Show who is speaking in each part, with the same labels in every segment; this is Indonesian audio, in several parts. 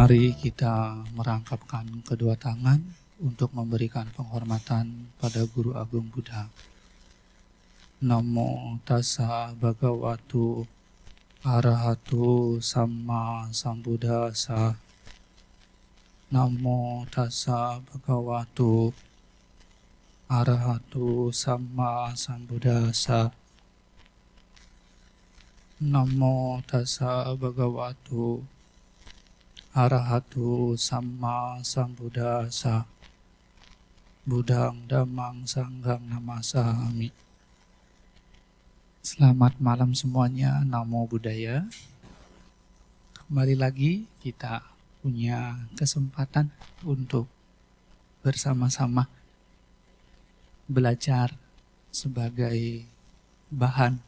Speaker 1: Mari kita merangkapkan kedua tangan untuk memberikan penghormatan pada Guru Agung Buddha. Namo tassa bhagavato arahato samma sambuddhassa. Namo tassa bhagavato arahato samma sambuddhassa. Namo tassa bhagavato arahato samma sambuddhassa. Buddhang dhammang sanghang namasami. Selamat malam semuanya, Namo Buddhaya. Kembali lagi kita punya kesempatan untuk bersama-sama belajar sebagai bahan,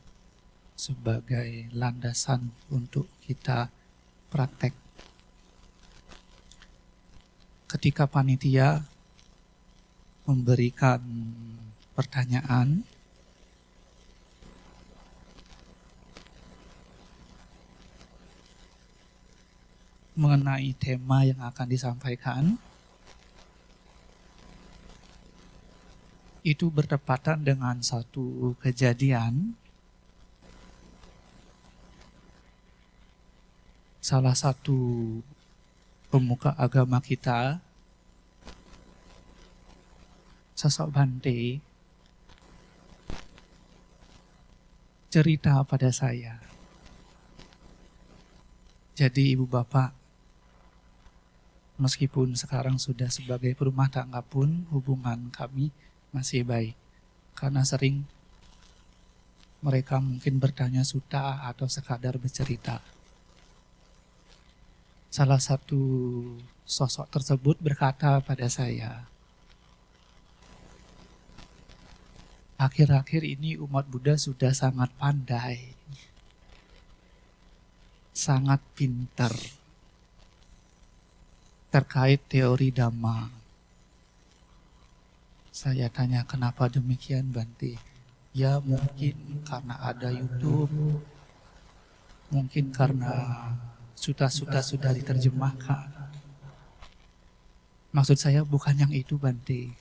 Speaker 1: sebagai landasan untuk kita praktek. Ketika panitia memberikan pertanyaan, mengenai tema yang akan disampaikan, itu bertepatan dengan satu kejadian. Salah satu pemuka agama kita, sosok Bante, cerita pada saya. Jadi ibu bapak, meskipun sekarang sudah sebagai perumah tangga pun hubungan kami masih baik. Karena sering mereka mungkin bertanya suta atau sekadar bercerita. Salah satu sosok tersebut berkata pada saya, akhir-akhir ini umat Buddha sudah sangat pandai, sangat pintar terkait teori Dhamma. Saya tanya, kenapa demikian Bante? Ya mungkin karena ada YouTube, mungkin karena suta-suta sudah diterjemahkan. Maksud saya bukan yang itu Bante.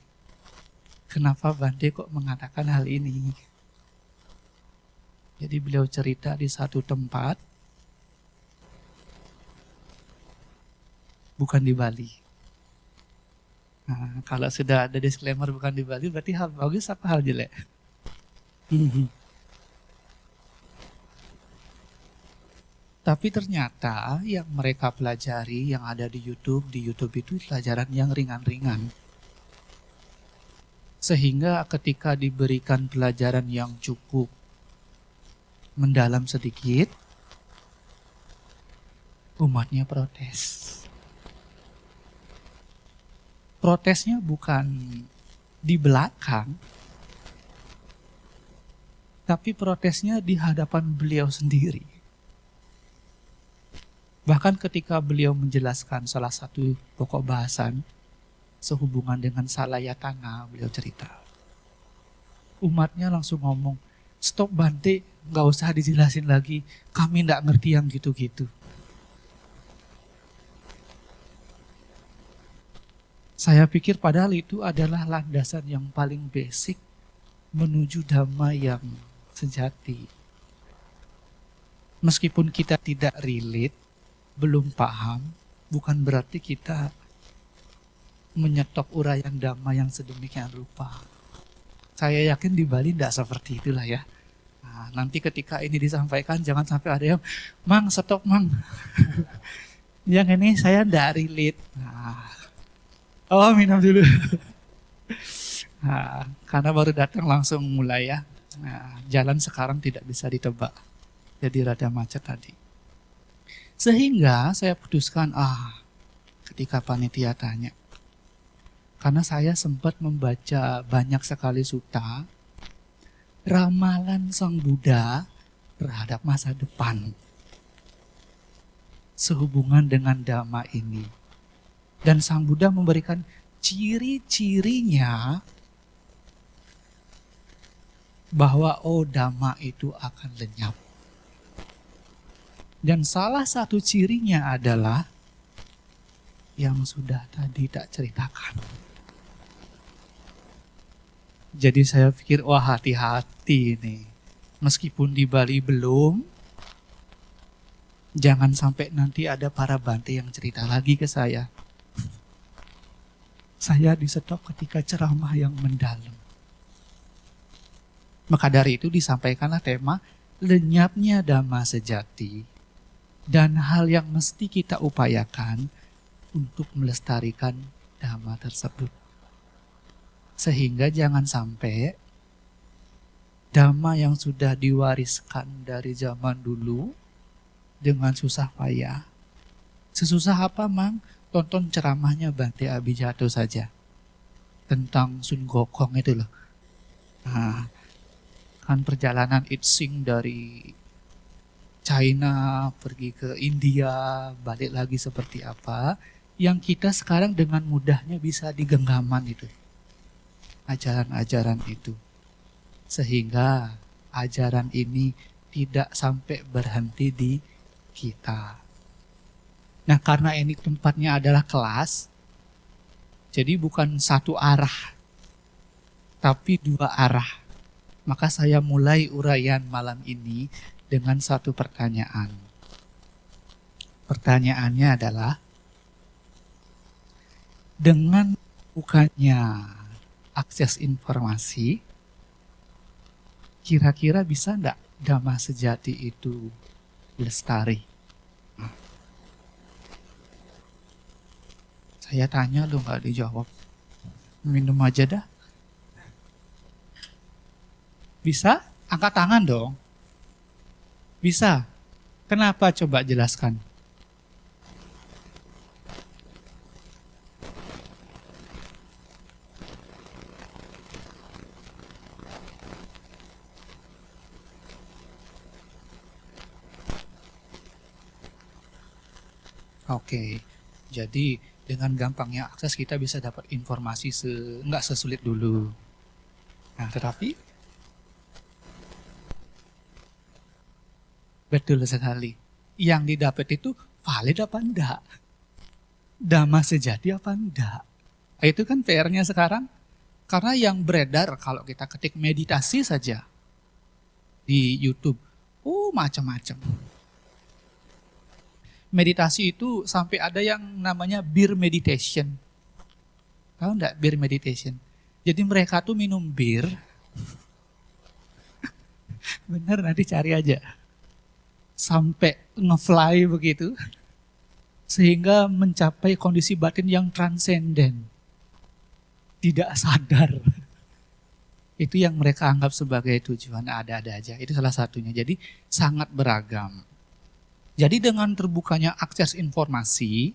Speaker 1: Kenapa Bante kok mengatakan hal ini? Jadi beliau cerita di satu tempat, bukan di Bali. Nah, kalau sudah ada disclaimer bukan di Bali, berarti hal bagus apa hal jelek? Tapi ternyata yang mereka pelajari, yang ada di YouTube itu pelajaran yang ringan-ringan. Sehingga ketika diberikan pelajaran yang cukup mendalam sedikit, umatnya protes. Protesnya bukan di belakang, tapi protesnya di hadapan beliau sendiri. Bahkan ketika beliau menjelaskan salah satu pokok bahasan sehubungan dengan salayatana, beliau cerita. Umatnya langsung ngomong, stop Bante, gak usah dijelasin lagi, kami gak ngerti yang gitu-gitu. Saya pikir padahal itu adalah landasan yang paling basic menuju Dhamma yang sejati. Meskipun kita tidak relate, belum paham, bukan berarti kita menyetop uraian Dhamma yang sedemikian rupa. Saya yakin di Bali tidak seperti itulah ya. Nah, nanti ketika ini disampaikan jangan sampai ada yang, Mang stop Mang. Yang ini saya tidak relate. Minum dulu. Karena baru datang langsung mulai ya. Jalan sekarang tidak bisa ditebak. Jadi rada macet tadi. Sehingga saya putuskan, ketika panitia tanya. Karena saya sempat membaca banyak sekali sutta, ramalan Sang Buddha terhadap masa depan. Sehubungan dengan Dhamma ini. Dan Sang Buddha memberikan ciri-cirinya bahwa Dhamma itu akan lenyap. Dan salah satu cirinya adalah yang sudah tadi tak ceritakan. Jadi saya pikir, wah hati-hati nih. Meskipun di Bali belum, jangan sampai nanti ada para bante yang cerita lagi ke saya. Saya disetok ketika ceramah yang mendalam. Maka dari itu disampaikanlah tema lenyapnya Dhamma sejati dan hal yang mesti kita upayakan untuk melestarikan Dhamma tersebut. Sehingga jangan sampai Dhamma yang sudah diwariskan dari zaman dulu dengan susah payah. Sesusah apa, Mang? Tonton ceramahnya Bante Abhijato saja. Tentang Sun Gokong itu loh. Nah, kan perjalanan Itsing dari China pergi ke India, balik lagi seperti apa, yang kita sekarang dengan mudahnya bisa digenggaman itu. Ajaran-ajaran itu. Sehingga ajaran ini tidak sampai berhenti di kita. Nah, karena ini tempatnya adalah kelas, jadi bukan satu arah, tapi dua arah. Maka saya mulai uraian malam ini dengan satu pertanyaan. Pertanyaannya adalah, dengan bukannya akses informasi, kira-kira bisa enggak Dhamma sejati itu lestari? Saya tanya lu nggak dijawab. Minum aja dah. Bisa? Angkat tangan dong. Bisa. Kenapa? Coba jelaskan. Oke, jadi dengan gampangnya akses kita bisa dapat informasi nggak sesulit dulu. Nah, tetapi betul sekali. Yang didapat itu valid apa enggak? Dhamma sejati apa enggak? Itu kan PR-nya sekarang. Karena yang beredar kalau kita ketik meditasi saja di YouTube, macam-macam. Meditasi itu sampai ada yang namanya beer meditation. Tahu enggak beer meditation? Jadi mereka tuh minum bir. Bener, nanti cari aja. Sampai ngefly begitu. Sehingga mencapai kondisi batin yang transenden. Tidak sadar. Itu yang mereka anggap sebagai tujuan, ada-ada aja. Itu salah satunya. Jadi sangat beragam. Jadi dengan terbukanya akses informasi,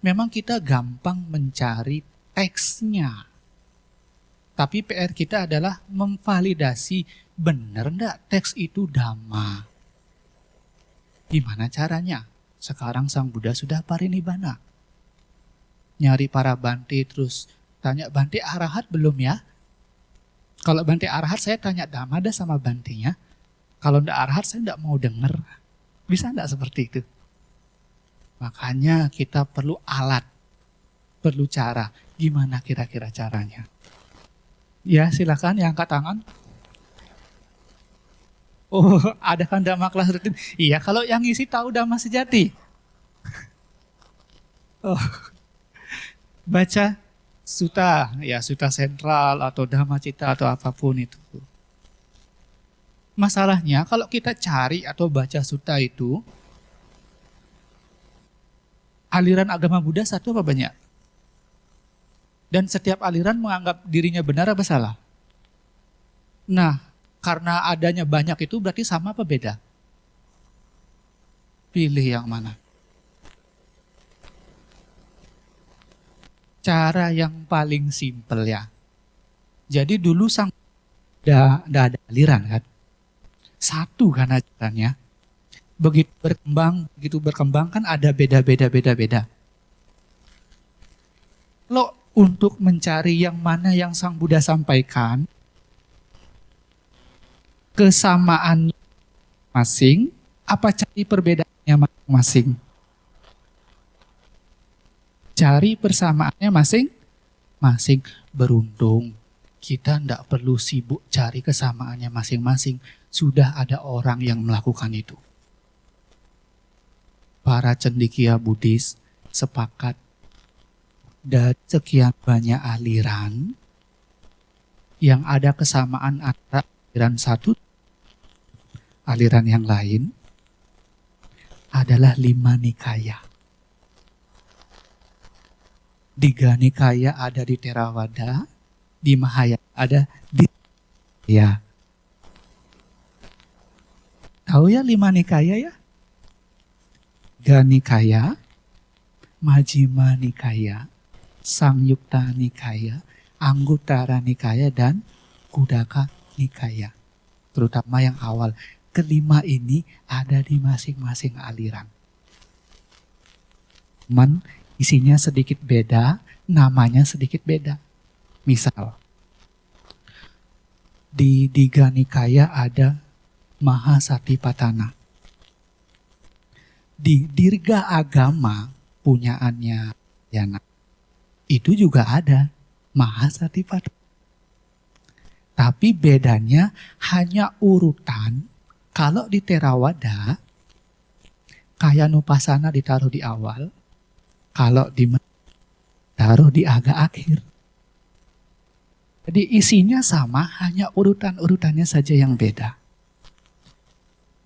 Speaker 1: memang kita gampang mencari teksnya. Tapi PR kita adalah memvalidasi benar enggak teks itu Dhamma. Gimana caranya? Sekarang Sang Buddha sudah parinibbana. Nyari para Bante terus tanya, Bante Arahat belum ya? Kalau Bante Arahat saya tanya Dhamma dah sama Bantenya. Kalau enggak Arahat saya enggak mau dengar. Bisa enggak seperti itu? Makanya kita perlu alat, perlu cara. Gimana kira-kira caranya? Ya silakan yang angkat tangan. Oh, ada kan Dhamma kelas rutin? Iya, kalau yang ngisi tahu Dhamma sejati. Oh, baca suta, ya suta sentral atau Dhamma Cita atau apapun itu. Masalahnya kalau kita cari atau baca suta itu, aliran agama Buddha satu apa banyak? Dan setiap aliran menganggap dirinya benar apa salah? Nah, karena adanya banyak itu berarti sama apa beda? Pilih yang mana? Cara yang paling simpel ya. Jadi dulu Sang Buddha ada aliran kan? Satu kan ajarannya. Begitu berkembang kan ada beda-beda. Lo untuk mencari yang mana yang Sang Buddha sampaikan, kesamaan masing, apa cari perbedaannya masing-masing? Cari persamaannya masing-masing. Beruntung kita tidak perlu sibuk cari kesamaannya masing-masing. Sudah ada orang yang melakukan itu. Para cendekia Buddhis sepakat dari sekian banyak aliran yang ada kesamaan antara aliran satu aliran yang lain adalah 5 nikaya. 3 nikaya ada di Theravada, di Mahayana ada di ya. Tahu ya 5 nikaya ya? 3 nikaya, Majjhima Nikaya, Samyukta Nikaya, Anguttara Nikaya, dan Khuddaka Nikaya. Terutama yang awal. Kelima ini ada di masing-masing aliran. Cuman isinya sedikit beda, namanya sedikit beda. Misal, di Digha Nikaya ada Mahasatipatthana. Di Dirga Agama punyaannya Yana itu juga ada Mahasatipatthana. Tapi bedanya hanya urutan. Kalau di Theravada, Kayanupasana ditaruh di awal, kalau di taruh di agak akhir. Jadi isinya sama, hanya urutan-urutannya saja yang beda.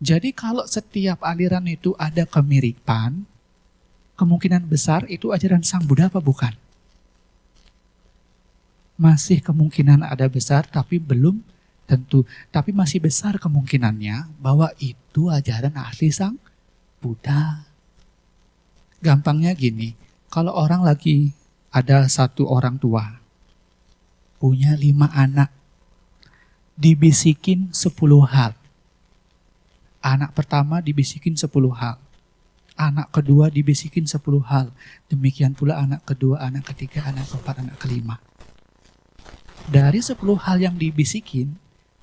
Speaker 1: Jadi kalau setiap aliran itu ada kemiripan, kemungkinan besar itu ajaran Sang Buddha apa bukan? Masih kemungkinan ada besar, tapi belum tentu. Tapi masih besar kemungkinannya bahwa itu ajaran asli Sang Buddha. Gampangnya gini, kalau orang lagi ada satu orang tua, punya 5 anak, dibisikin 10 hal. Anak pertama dibisikin 10 hal. Anak kedua dibisikin 10 hal. Demikian pula anak kedua, anak ketiga, anak keempat, anak kelima. Dari 10 hal yang dibisikin,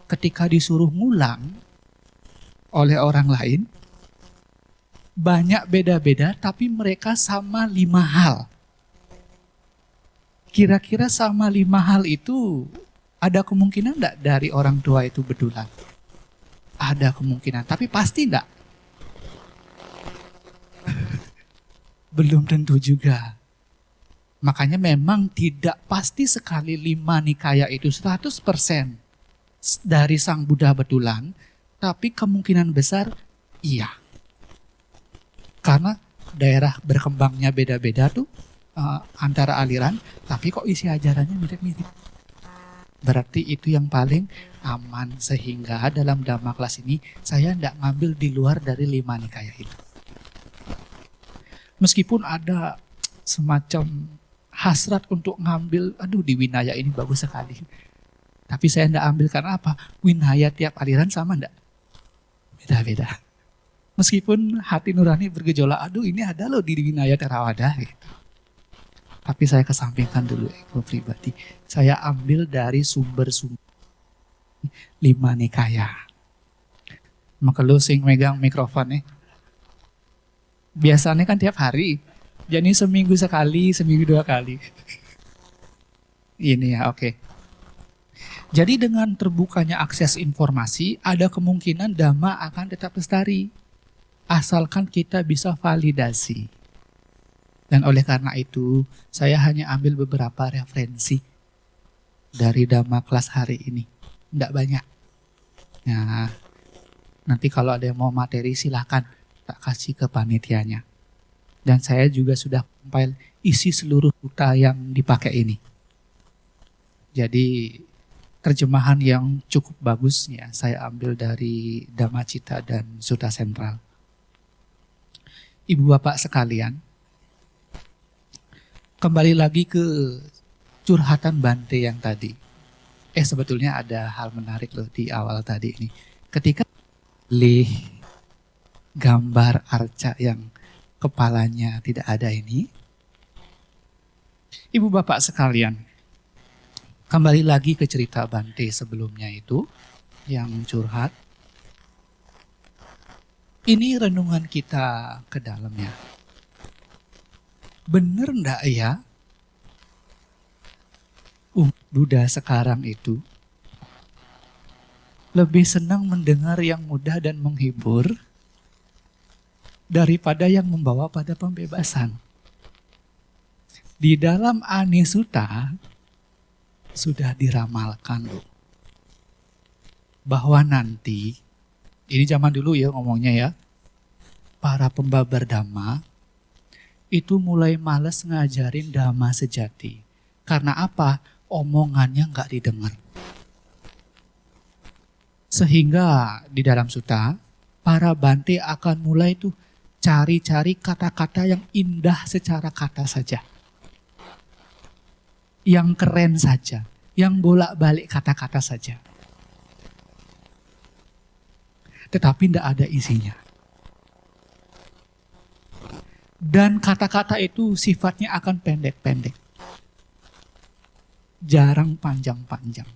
Speaker 1: ketika disuruh ngulang oleh orang lain, banyak beda-beda tapi mereka sama 5 hal. Kira-kira sama 5 hal itu ada kemungkinan enggak dari orang tua itu betulan? Ada kemungkinan, tapi pasti enggak? Belum tentu juga. Makanya memang tidak pasti sekali 5 nikaya itu 100% dari Sang Buddha betulan, tapi kemungkinan besar iya. Karena daerah berkembangnya beda-beda tuh antara aliran, tapi kok isi ajarannya mirip-mirip. Berarti itu yang paling aman, sehingga dalam Dhamma kelas ini saya tidak ngambil di luar dari 5 nikaya itu. Meskipun ada semacam hasrat untuk ngambil, aduh di Vinaya ini bagus sekali. Tapi saya tidak ambil karena apa? Vinaya tiap aliran sama enggak? Beda-beda. Meskipun hati nurani bergejolak, aduh ini ada loh di Vinaya Theravada gitu. Tapi saya kesampingkan dulu ego pribadi. Saya ambil dari sumber-sumber 5 nikaya. Maka lu sing megang mikrofon nih. Biasanya kan tiap hari. Jadi seminggu sekali, seminggu 2 kali. Ini ya, oke. Jadi dengan terbukanya akses informasi, ada kemungkinan Dhamma akan tetap lestari. Asalkan kita bisa validasi. Dan oleh karena itu, saya hanya ambil beberapa referensi dari Dhamma kelas hari ini. Tidak banyak. Nah, nanti kalau ada yang mau materi silahkan tak kasih ke panitianya. Dan saya juga sudah compile isi seluruh sutta yang dipakai ini. Jadi terjemahan yang cukup bagus ya, saya ambil dari Dhammacita dan Sutta Sentral. Ibu bapak sekalian, kembali lagi ke curhatan Bante yang tadi. Sebetulnya ada hal menarik loh di awal tadi ini. Ketika lihat gambar arca yang kepalanya tidak ada ini, ibu bapak sekalian, kembali lagi ke cerita Bante sebelumnya itu yang curhat. Ini renungan kita ke dalamnya. Bener enggak ya? Buddha sekarang itu lebih senang mendengar yang mudah dan menghibur daripada yang membawa pada pembebasan. Di dalam Anisutta sudah diramalkan loh, bahwa nanti, ini zaman dulu ya ngomongnya ya, para pembabar dhamma itu mulai males ngajarin dhamma sejati. Karena apa? Omongannya nggak didengar. Sehingga di dalam sutta, para bante akan mulai tuh cari-cari kata-kata yang indah secara kata saja. Yang keren saja. Yang bolak-balik kata-kata saja. Tetapi tidak ada isinya. Dan kata-kata itu sifatnya akan pendek-pendek. Jarang panjang-panjang.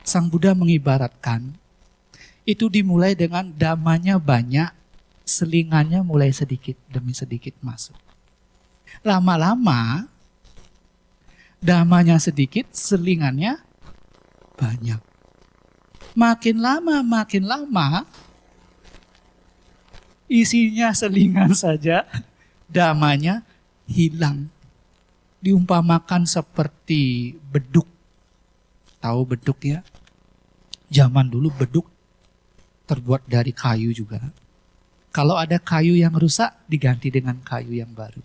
Speaker 1: Sang Buddha mengibaratkan, itu dimulai dengan dhammanya banyak, selingannya mulai sedikit demi sedikit masuk. Lama-lama, dhammanya sedikit, selingannya banyak. Makin lama, isinya selingan saja, dhammanya hilang. Diumpamakan seperti beduk. Tahu beduk ya? Zaman dulu beduk terbuat dari kayu juga. Kalau ada kayu yang rusak, diganti dengan kayu yang baru.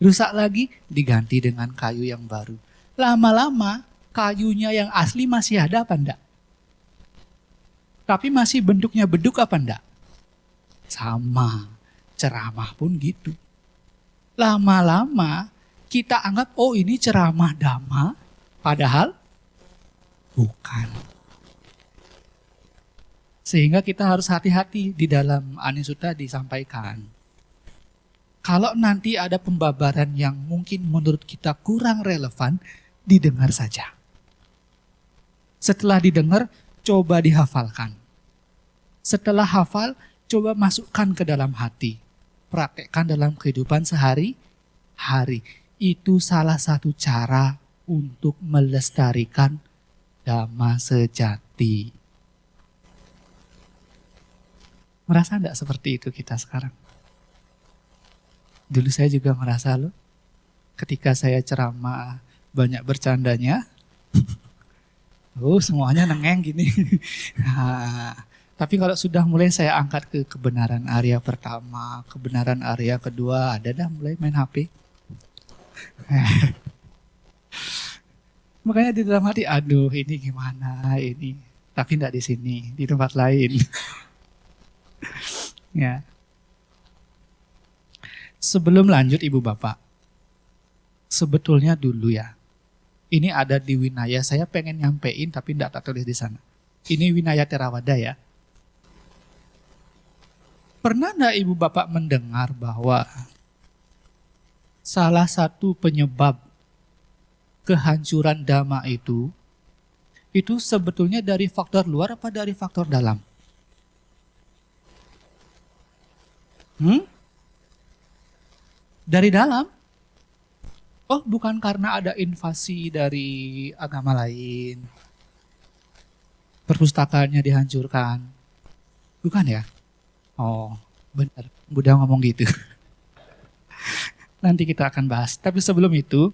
Speaker 1: Rusak lagi, diganti dengan kayu yang baru. Lama-lama, kayunya yang asli masih ada apa enggak? Tapi masih bentuknya beduk apa enggak? Sama, ceramah pun gitu. Lama-lama, kita anggap, oh ini ceramah dhamma, padahal bukan. Sehingga kita harus hati-hati di dalam Anisutta disampaikan. Kalau nanti ada pembabaran yang mungkin menurut kita kurang relevan, didengar saja. Setelah didengar, coba dihafalkan. Setelah hafal, coba masukkan ke dalam hati. Praktekkan dalam kehidupan sehari-hari. Itu salah satu cara untuk melestarikan dhamma sejati. Merasa enggak seperti itu kita sekarang? Dulu saya juga merasa loh, ketika saya ceramah banyak bercandanya, semuanya nengeng gini. Nah, tapi kalau sudah mulai saya angkat ke kebenaran Arya pertama, kebenaran Arya kedua, ada dah mulai main HP. Makanya di dalam hati, aduh ini gimana ini. Tapi enggak di sini, di tempat lain. Ya. Sebelum lanjut Ibu Bapak, sebetulnya dulu ya, ini ada di Winaya, saya pengen nyampein tapi enggak tak tulis di sana. Ini Winaya Theravada ya. Pernah enggak Ibu Bapak mendengar bahwa salah satu penyebab kehancuran dhamma itu sebetulnya dari faktor luar apa dari faktor dalam? Dari dalam? Oh, bukan karena ada invasi dari agama lain. Perpustakaannya dihancurkan. Bukan ya? Oh, benar. Buddha ngomong gitu. Nanti kita akan bahas. Tapi sebelum itu,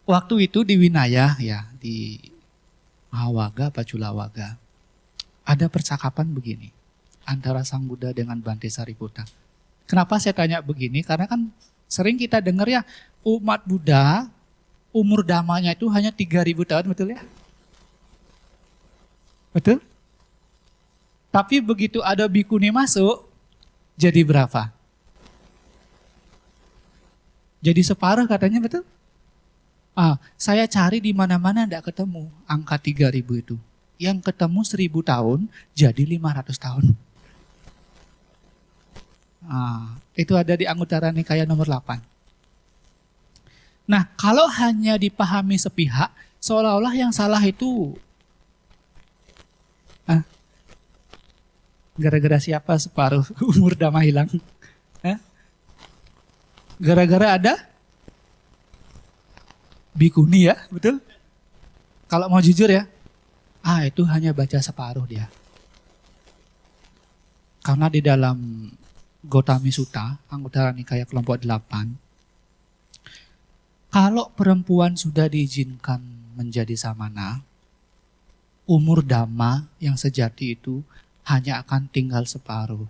Speaker 1: waktu itu di Winaya, ya di Mahawaga, Paculawaga, ada percakapan begini antara Sang Buddha dengan Bante Sariputta. Kenapa saya tanya begini? Karena kan sering kita dengar ya, umat Buddha umur dhammanya itu hanya 3.000 tahun, betul ya? Betul? Tapi begitu ada bhikkhuni masuk, jadi berapa? Jadi separuh katanya, betul? Saya cari di mana-mana enggak ketemu angka 3.000 itu. Yang ketemu 1.000 tahun, jadi 500 tahun. Itu ada di Anguttara Nikaya nomor 8. Nah, kalau hanya dipahami sepihak, seolah-olah yang salah itu gara-gara siapa separuh umur dhamma hilang? Gara-gara ada bikuni ya, betul? Kalau mau jujur ya, itu hanya baca separuh dia. Karena di dalam Gautami Sutta, anggota Nikaya kelompok 8, kalau perempuan sudah diizinkan menjadi samana, umur dhamma yang sejati itu hanya akan tinggal separuh.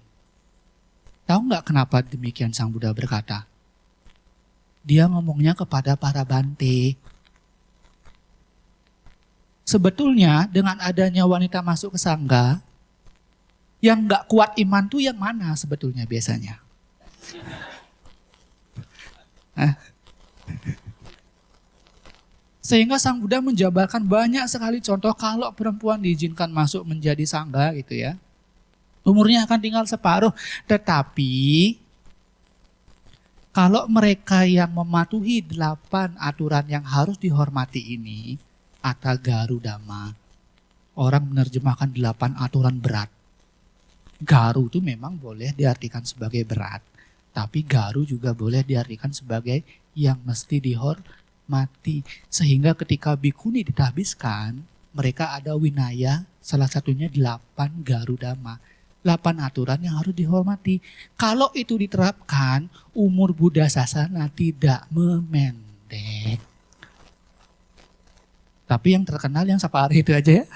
Speaker 1: Tahu nggak kenapa demikian Sang Buddha berkata? Dia ngomongnya kepada para bante. Sebetulnya dengan adanya wanita masuk ke sangga, yang nggak kuat iman tuh yang mana sebetulnya biasanya? Sehingga Sang Buddha menjabarkan banyak sekali contoh kalau perempuan diizinkan masuk menjadi sangga gitu ya. Umurnya akan tinggal separuh, tetapi kalau mereka yang mematuhi 8 aturan yang harus dihormati ini, Atta Garu Dhamma, orang menerjemahkan 8 aturan berat. Garu itu memang boleh diartikan sebagai berat, tapi garu juga boleh diartikan sebagai yang mesti dihormati. Sehingga ketika bikuni ditahbiskan, mereka ada winaya, salah satunya 8 Garu Dhamma. 8 aturan yang harus dihormati. Kalau itu diterapkan, umur Buddha Sasana tidak memendek. Tapi yang terkenal yang separuh itu aja ya.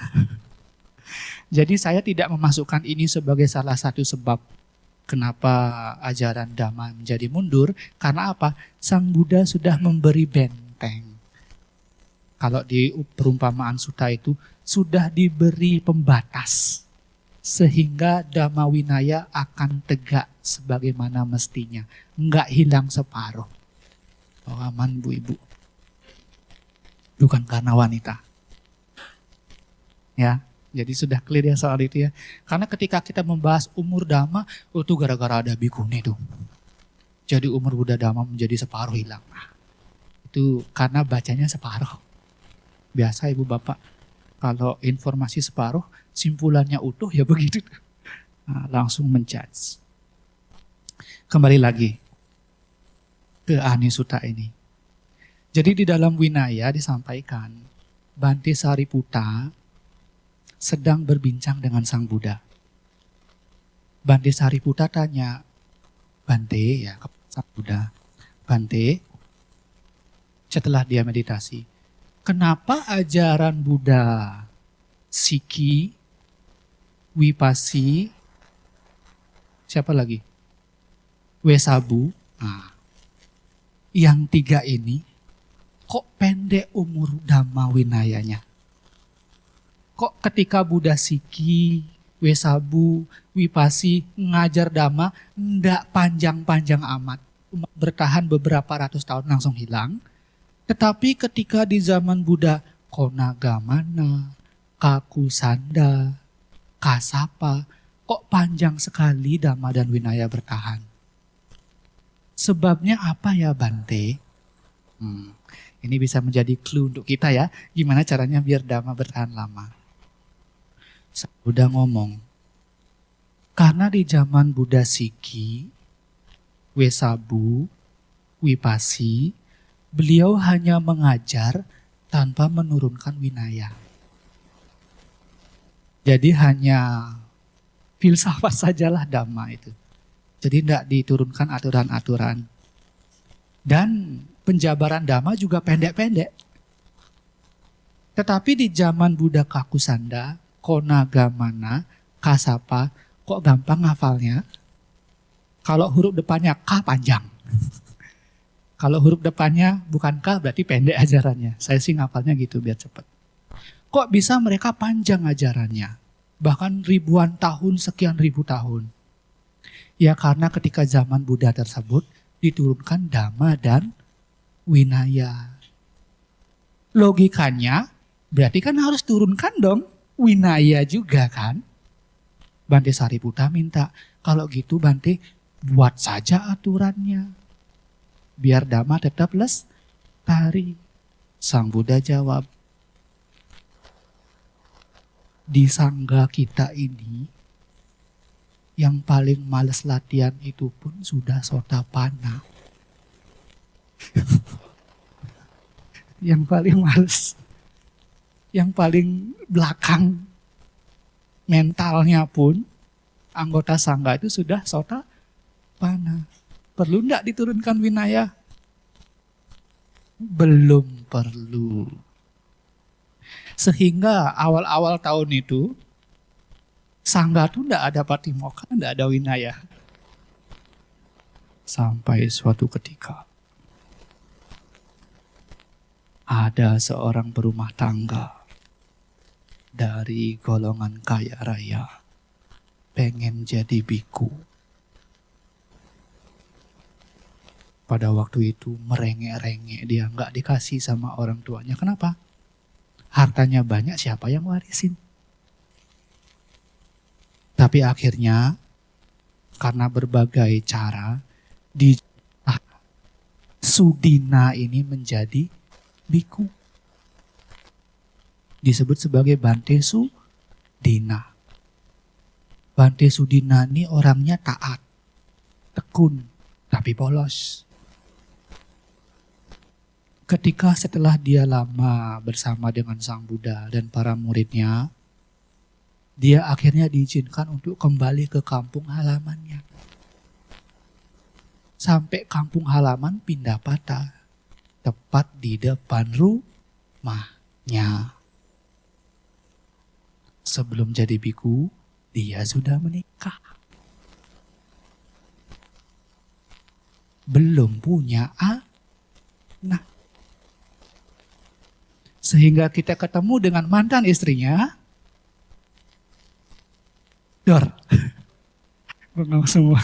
Speaker 1: Jadi saya tidak memasukkan ini sebagai salah satu sebab kenapa ajaran Dhamma menjadi mundur. Karena apa? Sang Buddha sudah memberi benteng. Kalau di perumpamaan sutta itu sudah diberi pembatas. Sehingga Dhamma Winaya akan tegak sebagaimana mestinya. Enggak hilang separuh. Oh, aman Bu Ibu. Bukan karena wanita. Ya, jadi sudah clear ya soal itu ya. Karena ketika kita membahas umur Dhamma, itu gara-gara ada bikuni tuh. Jadi umur Buddha Dhamma menjadi separuh hilang. Nah, itu karena bacanya separuh. Biasa Ibu Bapak, kalau informasi separuh, simpulannya utuh ya begitu. Nah, langsung menjudge. Kembali lagi ke Ahni Sutta ini. Jadi di dalam Winaya disampaikan, Bante Sariputta sedang berbincang dengan Sang Buddha. Bante Sariputta tanya, Bante ya kepada Sang Buddha, Bante, setelah dia meditasi, kenapa ajaran Buddha Siki, Wipasi, siapa lagi? Wesabu. Nah, yang 3 ini kok pendek umur Dhamma Winayanya? Kok ketika Buddha Siki, Wesabu, Wipasi ngajar Dhamma ndak panjang-panjang amat. Bertahan beberapa ratus tahun langsung hilang. Tetapi ketika di zaman Buddha Konagamana, Kakusanda, Kasapa, kok panjang sekali Dhamma dan Winaya bertahan? Sebabnya apa ya Bante? Ini bisa menjadi clue untuk kita ya, gimana caranya biar Dhamma bertahan lama. Buddha ngomong, karena di zaman Buddha Siki, Wesabu, Wipasi, beliau hanya mengajar tanpa menurunkan Winaya. Jadi hanya filsafat sajalah Dhamma itu. Jadi tidak diturunkan aturan-aturan. Dan penjabaran Dhamma juga pendek-pendek. Tetapi di zaman Buddha Kakusanda, Konagamana, Kasapa, kok gampang ngafalnya? Kalau huruf depannya K panjang. Kalau huruf depannya bukan K berarti pendek ajarannya. Saya sih ngafalnya gitu biar cepat. Kok bisa mereka panjang ajarannya? Bahkan ribuan tahun, sekian ribu tahun. Ya karena ketika zaman Buddha tersebut diturunkan Dhamma dan Winaya. Logikanya berarti kan harus turunkan dong Winaya juga kan. Bante Sariputta minta, kalau gitu Bante buat saja aturannya. Biar Dhamma tetap lestari. Sang Buddha jawab, di sangga kita ini, yang paling males latihan itu pun sudah Sotapanna. yang paling males, yang paling belakang mentalnya pun anggota sangga itu sudah sota panah. Perlu enggak diturunkan winaya? Belum perlu. Sehingga awal-awal tahun itu sangga tuh enggak ada patimokkha, enggak ada winaya. Sampai suatu ketika ada seorang berumah tangga dari golongan kaya raya pengen jadi biku. Pada waktu itu merengek-rengek, dia nggak dikasih sama orang tuanya. Kenapa? Hartanya banyak, siapa yang warisin? Tapi akhirnya karena berbagai cara Sudina ini menjadi biku. Disebut sebagai Bante Sudina. Bante Sudina ini orangnya taat, tekun, tapi polos. Ketika setelah dia lama bersama dengan Sang Buddha dan para muridnya, dia akhirnya diizinkan untuk kembali ke kampung halamannya. Sampai kampung halaman Pindapata, tepat di depan rumahnya. Sebelum jadi biku, dia sudah menikah. Belum punya anak. Sehingga kita ketemu dengan mantan istrinya, dor. Bengong semua.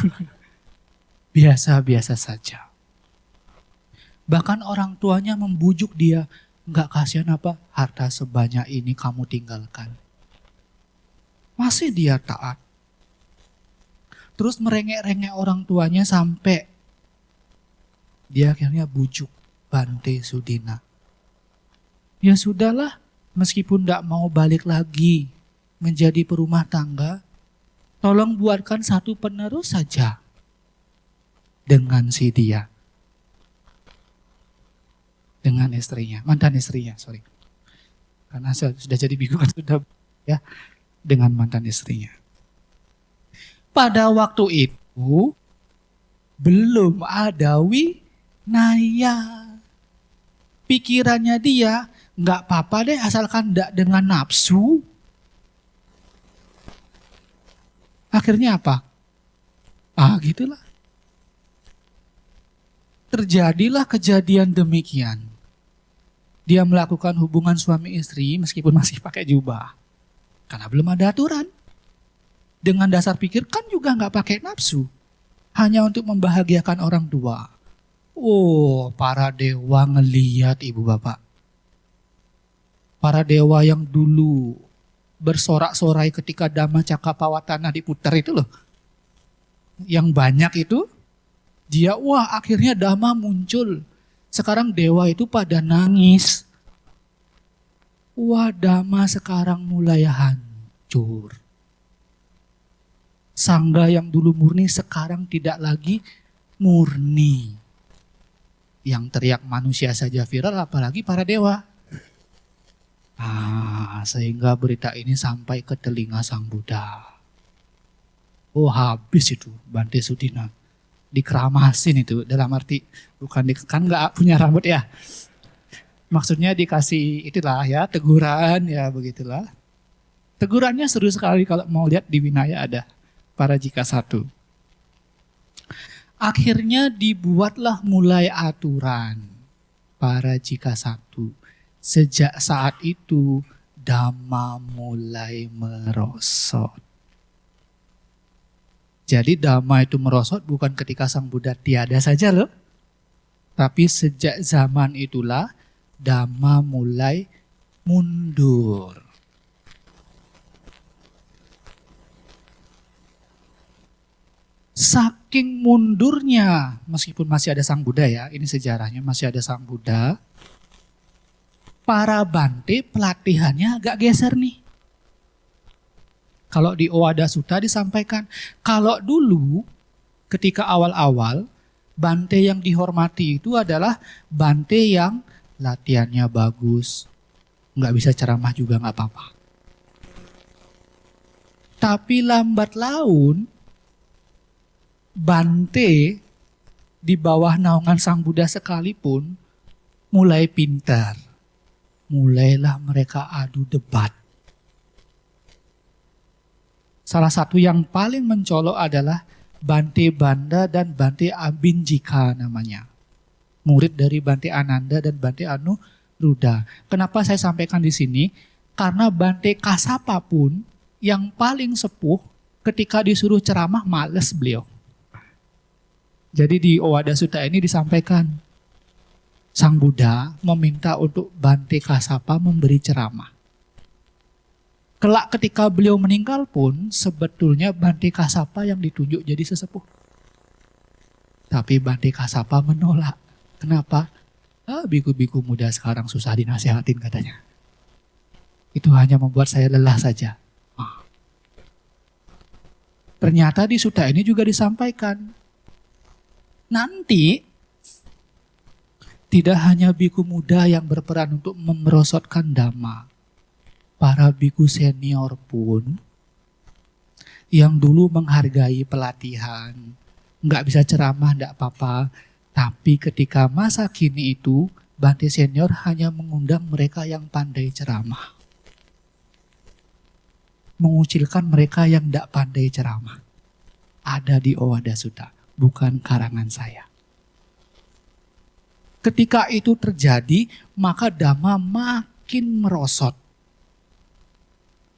Speaker 1: Biasa-biasa saja. Bahkan orang tuanya membujuk dia, enggak kasihan apa harta sebanyak ini kamu tinggalkan. Masih dia taat. Terus merengek-rengek orang tuanya sampai dia akhirnya bujuk Bante Sudina. Ya sudahlah, meskipun enggak mau balik lagi menjadi perumah tangga, tolong buatkan satu penerus saja dengan si dia. Dengan istrinya, mantan istrinya, sorry. Karena sudah jadi biku kan sudah ya, dengan mantan istrinya. Pada waktu itu belum ada winaya. Pikirannya dia, nggak apa-apa deh asalkan nggak dengan nafsu. Akhirnya apa? Gitulah. Terjadilah kejadian demikian. Dia melakukan hubungan suami istri meskipun masih pakai jubah. Karena belum ada aturan. Dengan dasar pikir kan juga nggak pakai nafsu. Hanya untuk membahagiakan orang tua. Oh, para dewa ngeliat ibu bapak. Para dewa yang dulu bersorak-sorai ketika Dhamma Cakkappawatana diputar itu loh. Yang banyak itu, dia wah akhirnya Dhamma muncul. Sekarang dewa itu pada nangis. Wah Dhamma sekarang mulai hancur. Sangga yang dulu murni sekarang tidak lagi murni. Yang teriak manusia saja viral apalagi para dewa. Sehingga berita ini sampai ke telinga Sang Buddha. Oh habis itu Bante Sudina. Dikeramasin itu dalam arti bukan kan nggak punya rambut ya. Maksudnya dikasih itulah ya teguran ya begitulah. Tegurannya seru sekali kalau mau lihat di Winaya ada para jika satu. Akhirnya dibuatlah mulai aturan para jika satu. Sejak saat itu Dhamma mulai merosot. Jadi Dhamma itu merosot bukan ketika Sang Buddha tiada saja loh. Tapi sejak zaman itulah Dhamma mulai mundur. Saking mundurnya, meskipun masih ada Sang Buddha ya, ini sejarahnya masih ada Sang Buddha. Para Bante pelatihannya agak geser nih. Kalau di Owada Sutta disampaikan, kalau dulu ketika awal-awal, Bante yang dihormati itu adalah Bante yang latihannya bagus, nggak bisa ceramah juga nggak apa-apa. Tapi lambat laun, Bante di bawah naungan Sang Buddha sekalipun mulai pintar. Mulailah mereka adu debat. Salah satu yang paling mencolok adalah Bante Banda dan Bante Abhinjika namanya. Murid dari Bante Ananda dan Bante Anuruddha. Kenapa saya sampaikan di sini? Karena Bante Kassapa pun yang paling sepuh ketika disuruh ceramah males beliau. Jadi di Owada Sutta ini disampaikan, Sang Buddha meminta untuk Bante Kassapa memberi ceramah. Kelak ketika beliau meninggal pun sebetulnya Bante Kassapa yang ditunjuk jadi sesepuh. Tapi Bante Kassapa menolak. Kenapa? Biku-biku muda sekarang susah dinasihatin katanya. Itu hanya membuat saya lelah saja. Ternyata di sutta ini juga disampaikan. Nanti tidak hanya biku muda yang berperan untuk memerosotkan dhamma. Para biku senior pun yang dulu menghargai pelatihan, nggak bisa ceramah, nggak apa-apa. Tapi ketika masa kini itu, Bante senior hanya mengundang mereka yang pandai ceramah. Mengucilkan mereka yang tidak pandai ceramah. Ada di Owada Sutta, bukan karangan saya. Ketika itu terjadi, maka dhamma makin merosot.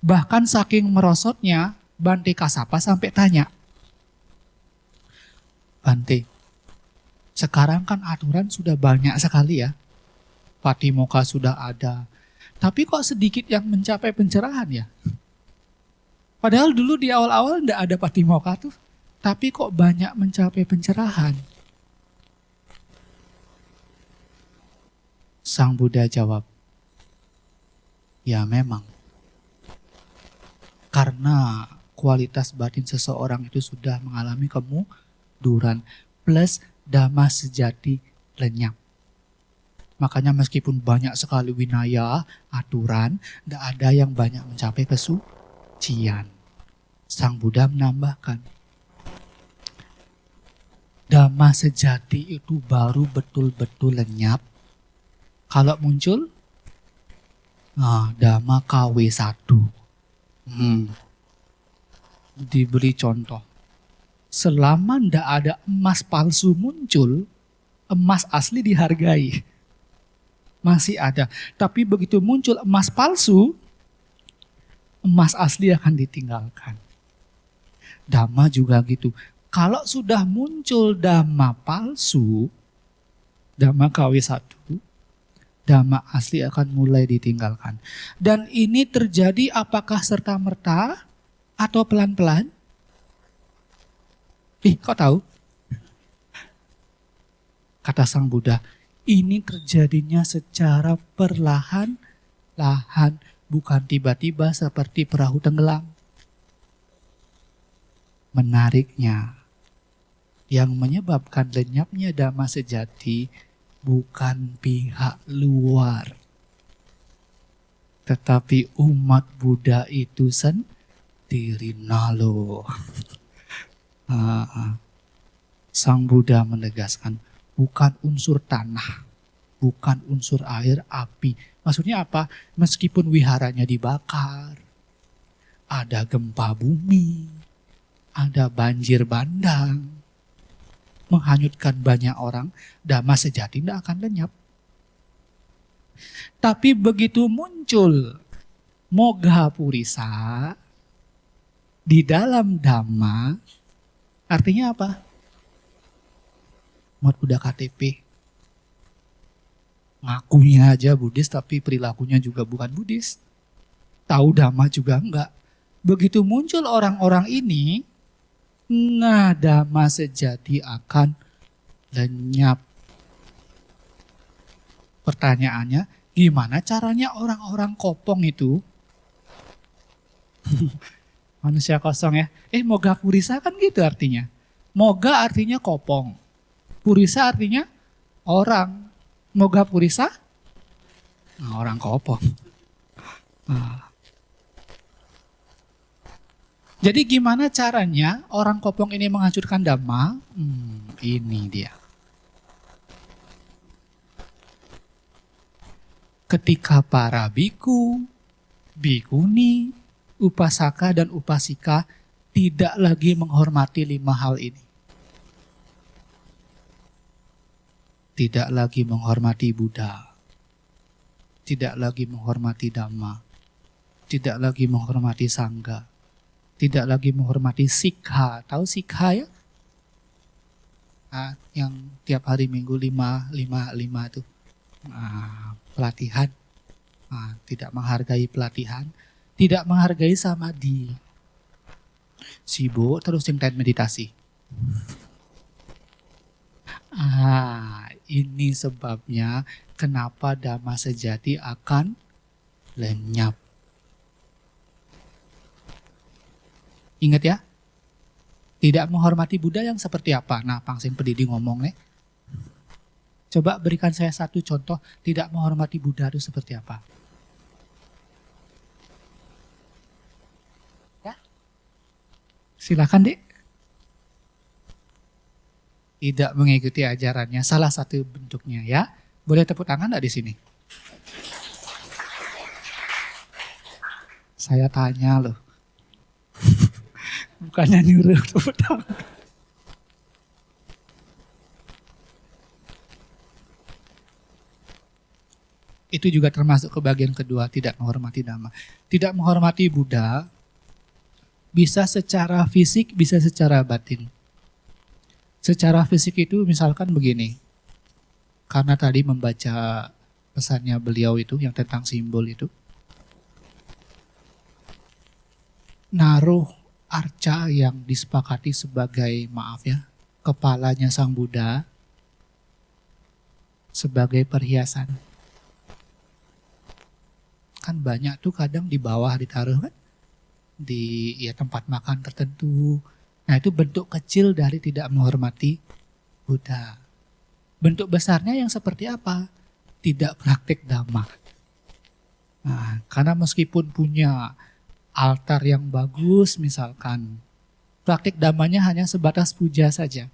Speaker 1: Bahkan saking merosotnya, Bante Kassapa sampai tanya, Bante, sekarang kan aturan sudah banyak sekali ya. Patimokkha sudah ada. Tapi kok sedikit yang mencapai pencerahan ya? Padahal dulu di awal-awal tidak ada Patimokkha tuh. Tapi kok banyak mencapai pencerahan? Sang Buddha jawab, ya memang. Karena kualitas batin seseorang itu sudah mengalami kemunduran. Plus dhamma sejati lenyap. Makanya meskipun banyak sekali winaya, aturan, tidak ada yang banyak mencapai kesucian. Sang Buddha menambahkan, dhamma sejati itu baru betul-betul lenyap kalau muncul dhamma KW1. Diberi contoh. Selama tidak ada emas palsu muncul, emas asli dihargai. Masih ada. Tapi begitu muncul emas palsu, emas asli akan ditinggalkan. Dhamma juga gitu. Kalau sudah muncul dhamma palsu, dhamma KW1, dhamma asli akan mulai ditinggalkan. Dan ini terjadi apakah serta-merta atau pelan-pelan? Kok tahu? Kata Sang Buddha, ini terjadinya secara perlahan-lahan, bukan tiba-tiba seperti perahu tenggelam. Menariknya, yang menyebabkan lenyapnya dhamma sejati bukan pihak luar, tetapi umat Buddha itu sendiri. Nalo. Sang Buddha menegaskan, bukan unsur tanah, bukan unsur air, api. Maksudnya apa? Meskipun wiharanya dibakar, ada gempa bumi, ada banjir bandang, menghanyutkan banyak orang, dhamma sejati tidak akan lenyap. Tapi begitu muncul Mogha Purisa di dalam dhamma, artinya apa? Umat Buddha KTP. Ngakunya aja Buddhis tapi perilakunya juga bukan Buddhis. Tahu dhamma juga enggak. Begitu muncul orang-orang ini, nah dhamma sejati akan lenyap. Pertanyaannya, gimana caranya orang-orang kopong itu? Manusia kosong ya. Mogha Purisa kan gitu artinya. Mogha artinya kopong. Purisa artinya orang. Mogha Purisa Nah, orang kopong. Nah. Jadi gimana caranya orang kopong ini menghancurkan Dhamma? Ini dia. Ketika para biku, bikuni, upasaka dan upasika tidak lagi menghormati 5 hal ini. Tidak lagi menghormati Buddha. Tidak lagi menghormati Dhamma. Tidak lagi menghormati Sangha. Tidak lagi menghormati sikha. Tahu sikha ya? Nah, yang tiap hari Minggu 5 itu. Nah, pelatihan. Nah, tidak menghargai pelatihan. Tidak menghargai samadhi. Sibuk terus yang meditasi. Ini sebabnya kenapa Dhamma sejati akan lenyap. Ingat ya, tidak menghormati Buddha yang seperti apa? Nah, Pangsin Pedidi ngomong nih. Coba berikan saya satu contoh tidak menghormati Buddha itu seperti apa? Ya, silakan Dek. Tidak mengikuti ajarannya, salah satu bentuknya ya. Boleh tepuk tangan enggak di sini? Saya tanya loh. Bukannya nyuruh tepuk tangan. Itu juga termasuk ke bagian kedua, tidak menghormati Dhamma. Tidak menghormati Buddha, bisa secara fisik, bisa secara batin. Secara fisik itu misalkan begini, karena tadi membaca pesannya beliau itu, yang tentang simbol itu, naruh arca yang disepakati sebagai, maaf ya, kepalanya Sang Buddha sebagai perhiasan. Kan banyak tuh kadang di bawah ditaruh kan, di ya tempat makan tertentu. Nah itu bentuk kecil dari tidak menghormati Buddha. Bentuk besarnya yang seperti apa? Tidak praktik Dhamma. Nah, karena meskipun punya altar yang bagus misalkan, praktik Dhammanya hanya sebatas puja saja.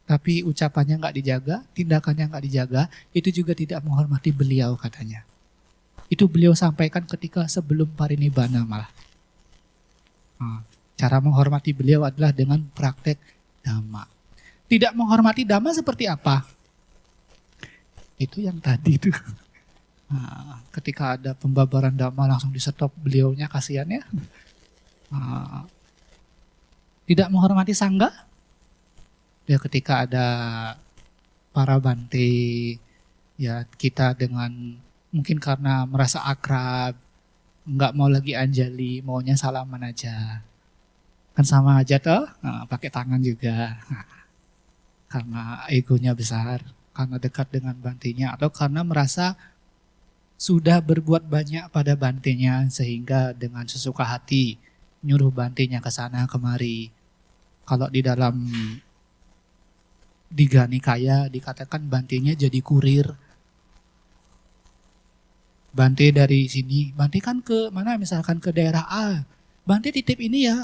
Speaker 1: Tapi ucapannya nggak dijaga, tindakannya nggak dijaga, itu juga tidak menghormati beliau katanya. Itu beliau sampaikan ketika sebelum parinibbana malah. Nah, cara menghormati beliau adalah dengan praktek Dhamma. Tidak menghormati Dhamma seperti apa? Itu yang tadi tuh. Nah, ketika ada pembabaran Dhamma langsung di stop beliaunya, kasihan ya. Nah, tidak menghormati Sangha. Ya ketika ada para bante, ya kita dengan mungkin karena merasa akrab, nggak mau lagi anjali, maunya salaman aja. Kan sama aja toh, nah, pakai tangan juga. Nah, karena egonya besar, karena dekat dengan bantenya, atau karena merasa sudah berbuat banyak pada bantenya sehingga dengan sesuka hati nyuruh bantenya ke sana kemari. Kalau di dalam Digha Nikaya dikatakan bantenya jadi kurir. Bante dari sini, Bante kan ke mana misalkan ke daerah A. Bante titip ini ya.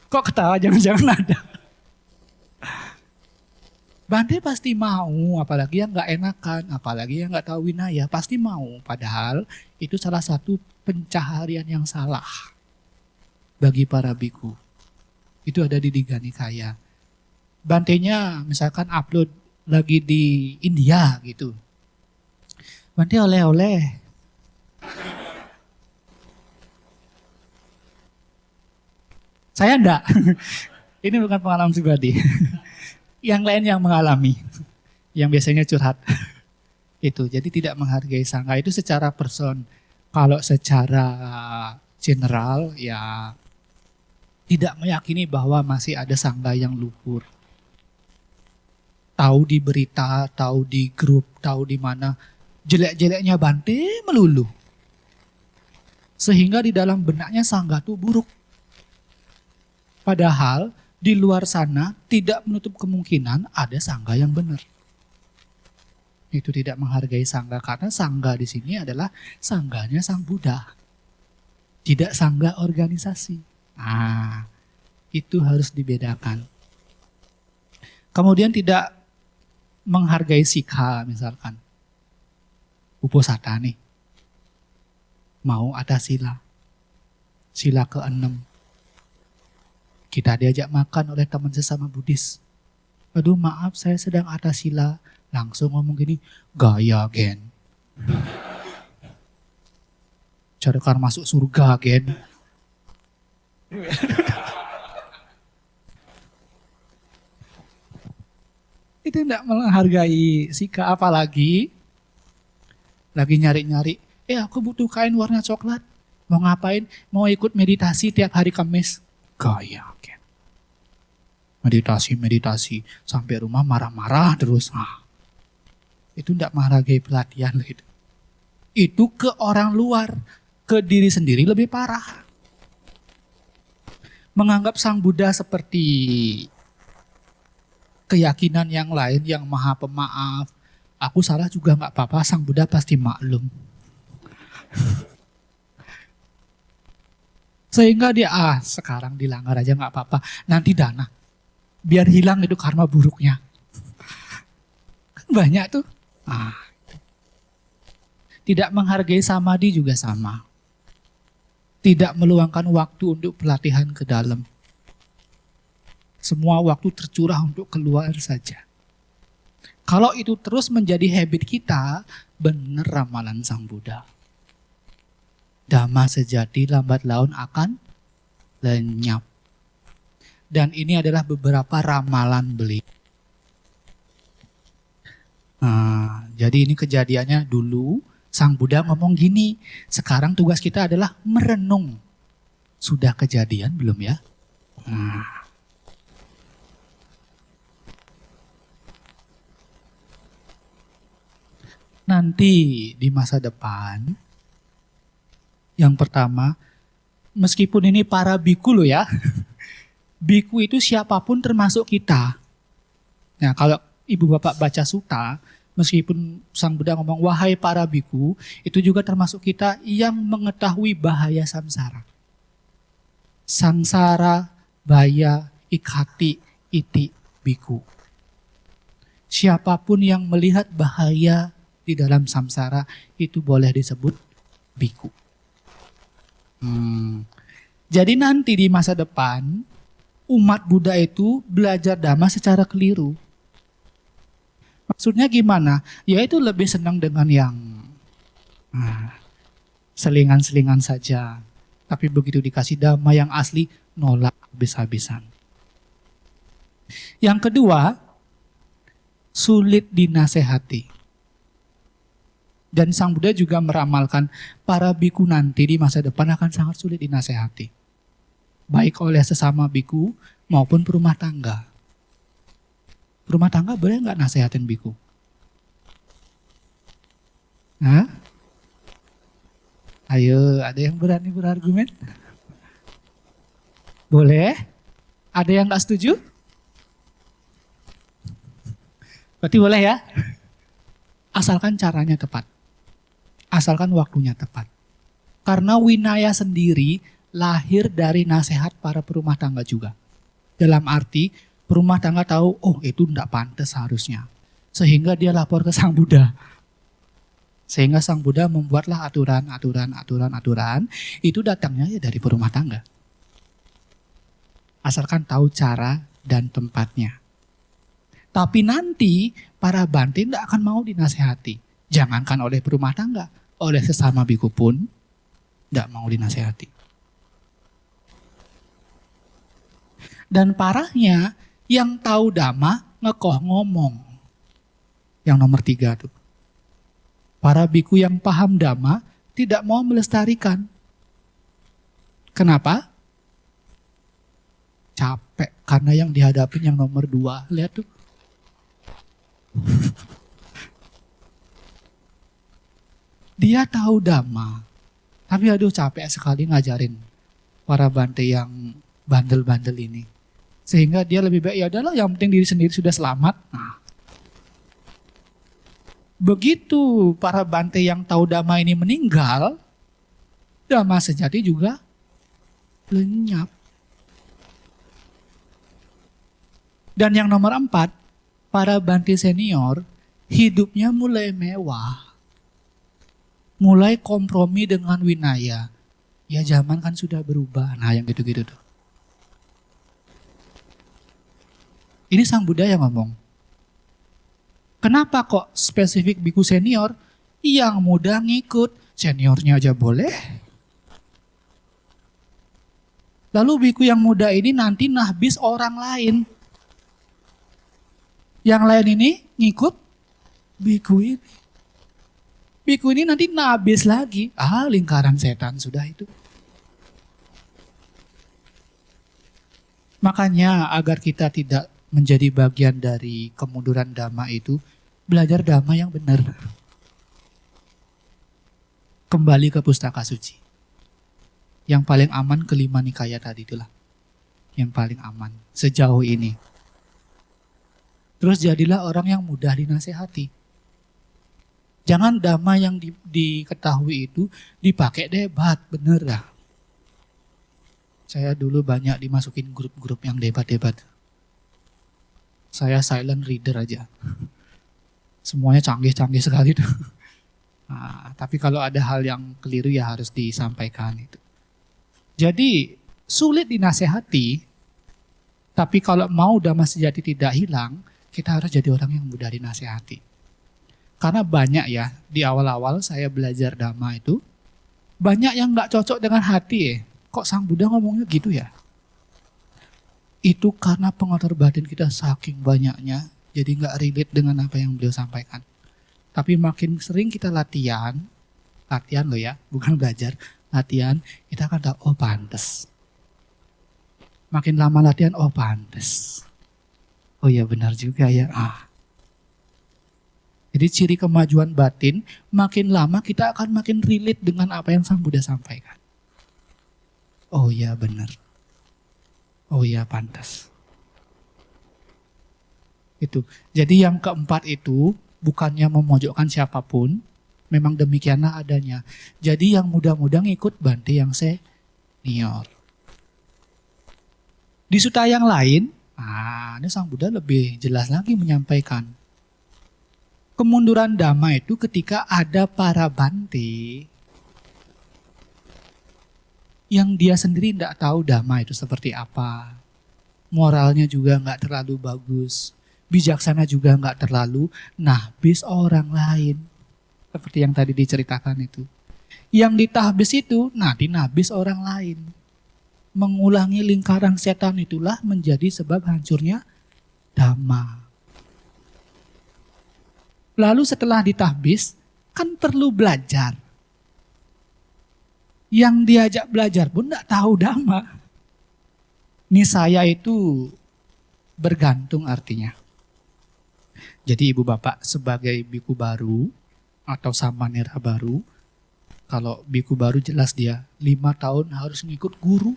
Speaker 1: Kok ketawa, jangan-jangan ada. Bante pasti mau, apalagi yang nggak enakan, apalagi yang nggak tahu winaya, pasti mau. Padahal itu salah satu pencaharian yang salah bagi para biku. Itu ada di Digha Nikaya. Bantenya misalkan upload lagi di India gitu. Bante oleh-oleh. Saya enggak. Ini bukan pengalaman pribadi. Yang lain yang mengalami, yang biasanya curhat. Itu, jadi tidak menghargai Sangha itu secara person. Kalau secara general, ya tidak meyakini bahwa masih ada Sangha yang luhur. Tahu di berita, tahu di grup, tahu di mana, jelek-jeleknya Bante melulu. Sehingga di dalam benaknya Sangha itu buruk. Padahal di luar sana tidak menutup kemungkinan ada Sangha yang benar. Itu tidak menghargai sangga karena sangga di sini adalah sangganya Sang Buddha. Tidak sangga organisasi. Nah, itu harus dibedakan. Kemudian tidak menghargai sikha misalkan. Uposatha nih. Mau ada sila. Sila ke-6. Kita diajak makan oleh teman sesama Buddhis. Aduh maaf saya sedang atas sila. Langsung ngomong gini, gaya gen. Cara kan masuk surga gen. Itu tidak menghargai sikha, apalagi lagi nyari-nyari. Aku butuh kain warna coklat. Mau ngapain? Mau ikut meditasi tiap hari Kamis. Gaya gen. Meditasi. Sampai rumah marah-marah terus. Itu tidak menghargai pelatihan. Itu ke orang luar. Ke diri sendiri lebih parah. Menganggap Sang Buddha seperti keyakinan yang lain yang maha pemaaf. Aku salah juga gak apa-apa, Sang Buddha pasti maklum. Sehingga dia, sekarang dilanggar aja gak apa-apa. Nanti dana. Biar hilang itu karma buruknya. Kan banyak tuh. Tidak menghargai samadhi juga sama. Tidak meluangkan waktu untuk pelatihan ke dalam. Semua waktu tercurah untuk keluar saja. Kalau itu terus menjadi habit kita, benar ramalan Sang Buddha. Dhamma sejati lambat laun akan lenyap. Dan ini adalah beberapa ramalan beliau. Jadi ini kejadiannya dulu Sang Buddha ngomong gini, sekarang tugas kita adalah merenung. Sudah kejadian belum ya? Nanti di masa depan, yang pertama, meskipun ini para biku loh ya, biku itu siapapun termasuk kita. Nah kalau ibu bapak baca sutta, meskipun Sang Buddha ngomong, wahai para biku, itu juga termasuk kita yang mengetahui bahaya samsara. Sangsara, baya, ikhati, iti, biku. Siapapun yang melihat bahaya di dalam samsara, itu boleh disebut biku. Jadi nanti di masa depan, umat Buddha itu belajar Dhamma secara keliru. Maksudnya gimana? Yaitu lebih senang dengan yang selingan-selingan saja. Tapi begitu dikasih Dhamma yang asli, nolak habis-habisan. Yang kedua, sulit dinasehati. Dan Sang Buddha juga meramalkan para biku nanti di masa depan akan sangat sulit dinasehati. Baik oleh sesama biku maupun perumah tangga. Rumah tangga boleh nggak nasehatin biku? Ayo, ada yang berani berargumen? Boleh? Ada yang nggak setuju? Berarti boleh ya? Asalkan caranya tepat. Asalkan waktunya tepat. Karena Winaya sendiri lahir dari nasihat para perumah tangga juga. Dalam arti, perumah tangga tahu, itu tidak pantas harusnya. Sehingga dia lapor ke Sang Buddha. Sehingga Sang Buddha membuatlah aturan. Itu datangnya ya dari perumah tangga. Asalkan tahu cara dan tempatnya. Tapi nanti para bante tidak akan mau dinasehati. Jangankan oleh perumah tangga, oleh sesama biku pun tidak mau dinasehati. Dan parahnya, yang tahu Dhamma ngekoh ngomong. Yang nomor 3 tuh. Para biku yang paham Dhamma tidak mau melestarikan. Kenapa? Capek, karena yang dihadapin yang nomor 2. Lihat tuh. Dia tahu Dhamma, tapi capek sekali ngajarin para bante yang bandel-bandel ini. Sehingga dia lebih baik, ya udahlah yang penting diri sendiri sudah selamat. Begitu para Bante yang tahu Dhamma ini meninggal, Dhamma sejati juga lenyap. Dan yang nomor 4, para Bante senior hidupnya mulai mewah. Mulai kompromi dengan winaya. Ya zaman kan sudah berubah. Nah yang gitu-gitu tuh. Ini Sang Buddha yang ngomong. Kenapa kok spesifik biku senior? Yang muda ngikut, seniornya aja boleh. Lalu biku yang muda ini nanti nahbis orang lain. Yang lain ini ngikut biku ini. Biku ini nanti nahbis lagi. Lingkaran setan sudah itu. Makanya agar kita tidak menjadi bagian dari kemunduran Dhamma itu, belajar Dhamma yang benar. Kembali ke pustaka suci. Yang paling aman kelima nikaya tadi itulah. Yang paling aman sejauh ini. Terus jadilah orang yang mudah dinasehati. Jangan Dhamma yang diketahui itu dipakai debat, bener lah. Saya dulu banyak dimasukin grup-grup yang debat-debat. Saya silent reader aja. Semuanya canggih-canggih sekali tuh. Nah, tapi kalau ada hal yang keliru ya harus disampaikan itu. Jadi sulit dinasehati, tapi kalau mau Dhamma sejati tidak hilang, kita harus jadi orang yang mudah dinasehati. Karena banyak ya, di awal-awal saya belajar Dhamma itu, banyak yang gak cocok dengan hati. Kok Sang Buddha ngomongnya gitu ya? Itu karena pengotor batin kita saking banyaknya, jadi gak relate dengan apa yang beliau sampaikan. Tapi makin sering kita latihan loh ya, bukan belajar, latihan, kita akan tahu, oh pantes. Makin lama latihan, oh pantes. Oh iya benar juga ya. Jadi ciri kemajuan batin, makin lama kita akan makin relate dengan apa yang Sang Buddha sampaikan. Oh iya benar. Oh iya pantas. Itu. Jadi yang keempat itu bukannya memojokkan siapapun, memang demikianlah adanya. Jadi yang muda-muda ngikut Bante yang senior. Di sutta yang lain, ini Sang Buddha lebih jelas lagi menyampaikan. Kemunduran Dhamma itu ketika ada para Bante yang dia sendiri tidak tahu Dhamma itu seperti apa. Moralnya juga nggak terlalu bagus. Bijaksana juga nggak terlalu nahbis orang lain. Seperti yang tadi diceritakan itu. Yang ditahbis itu nanti nahbis orang lain. Mengulangi lingkaran setan itulah menjadi sebab hancurnya Dhamma. Lalu setelah ditahbis, kan perlu belajar. Yang diajak belajar pun tidak tahu Dhamma. Nisaya itu bergantung artinya. Jadi ibu bapak sebagai biku baru atau samanera baru, kalau biku baru jelas dia 5 tahun harus ngikut guru.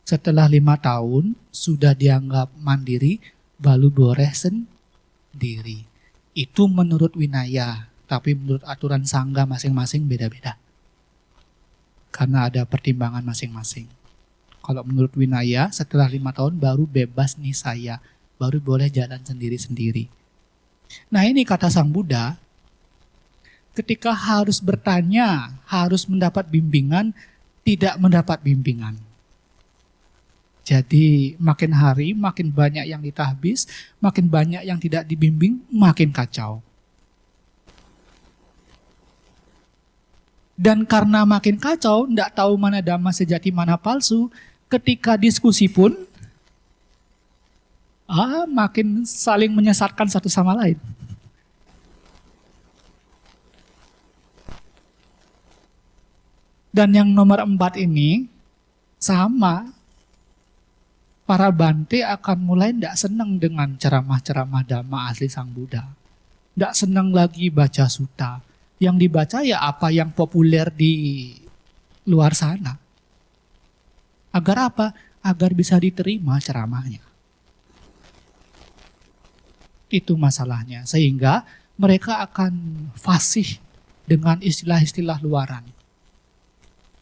Speaker 1: Setelah 5 tahun sudah dianggap mandiri, baru boleh sendiri. Itu menurut winaya, tapi menurut aturan sangga masing-masing beda-beda. Karena ada pertimbangan masing-masing. Kalau menurut winaya, setelah 5 tahun baru bebas nisaya, baru boleh jalan sendiri-sendiri. Nah ini kata Sang Buddha, ketika harus bertanya, harus mendapat bimbingan, tidak mendapat bimbingan. Jadi makin hari makin banyak yang ditahbis, makin banyak yang tidak dibimbing, makin kacau. Dan karena makin kacau, tidak tahu mana Dhamma sejati, mana palsu, ketika diskusi pun, makin saling menyesatkan satu sama lain. Dan yang nomor 4 ini, sama, para Bante akan mulai tidak senang dengan ceramah-ceramah Dhamma asli Sang Buddha. Tidak senang lagi baca sutta. Yang dibaca ya apa yang populer di luar sana. Agar apa? Agar bisa diterima ceramahnya. Itu masalahnya. Sehingga mereka akan fasih dengan istilah-istilah luaran.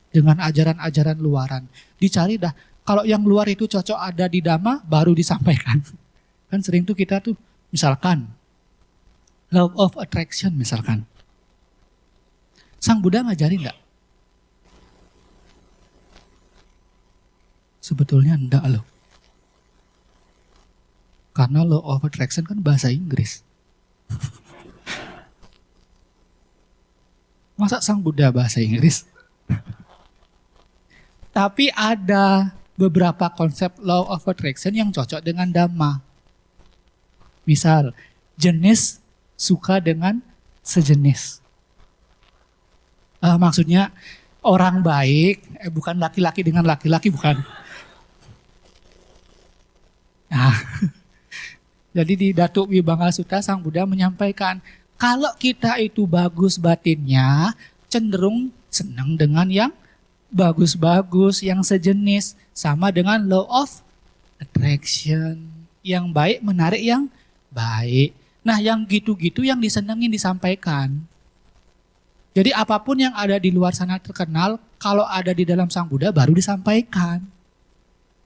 Speaker 1: Dengan ajaran-ajaran luaran. Dicari dah, kalau yang luar itu cocok ada di Dhamma, baru disampaikan. Kan sering tuh kita tuh, misalkan, law of attraction misalkan. Sang Buddha ngajarin enggak? Sebetulnya enggak loh. Karena law of attraction kan bahasa Inggris. Masa Sang Buddha bahasa Inggris? Tapi ada beberapa konsep law of attraction yang cocok dengan Dhamma. Misal, jenis suka dengan sejenis. Maksudnya orang baik, bukan laki-laki dengan laki-laki, bukan. Nah, jadi di Datuk Vibhanga Sutta Sang Buddha menyampaikan, kalau kita itu bagus batinnya, cenderung senang dengan yang bagus-bagus, yang sejenis. Sama dengan law of attraction. Yang baik menarik yang baik. Nah yang gitu-gitu yang disenengin disampaikan. Jadi apapun yang ada di luar sana terkenal, kalau ada di dalam Sang Buddha baru disampaikan.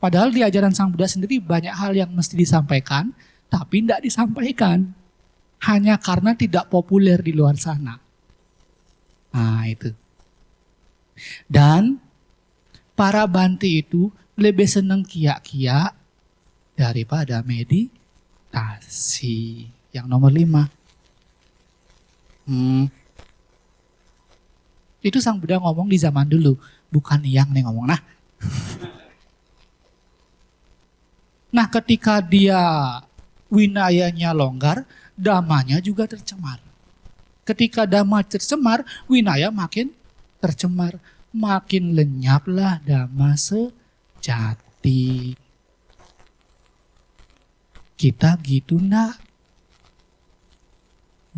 Speaker 1: Padahal di ajaran Sang Buddha sendiri banyak hal yang mesti disampaikan, tapi tidak disampaikan. Hanya karena tidak populer di luar sana. Nah itu. Dan para Bhante itu lebih senang kiak-kiak daripada meditasi. Yang nomor 5. Itu Sang Buddha ngomong di zaman dulu. Bukan yang nih ngomong. Nah ketika dia winayanya longgar, dhammanya juga tercemar. Ketika dhamma tercemar, winaya makin tercemar. Makin lenyaplah dhamma sejati. Kita gitu nak?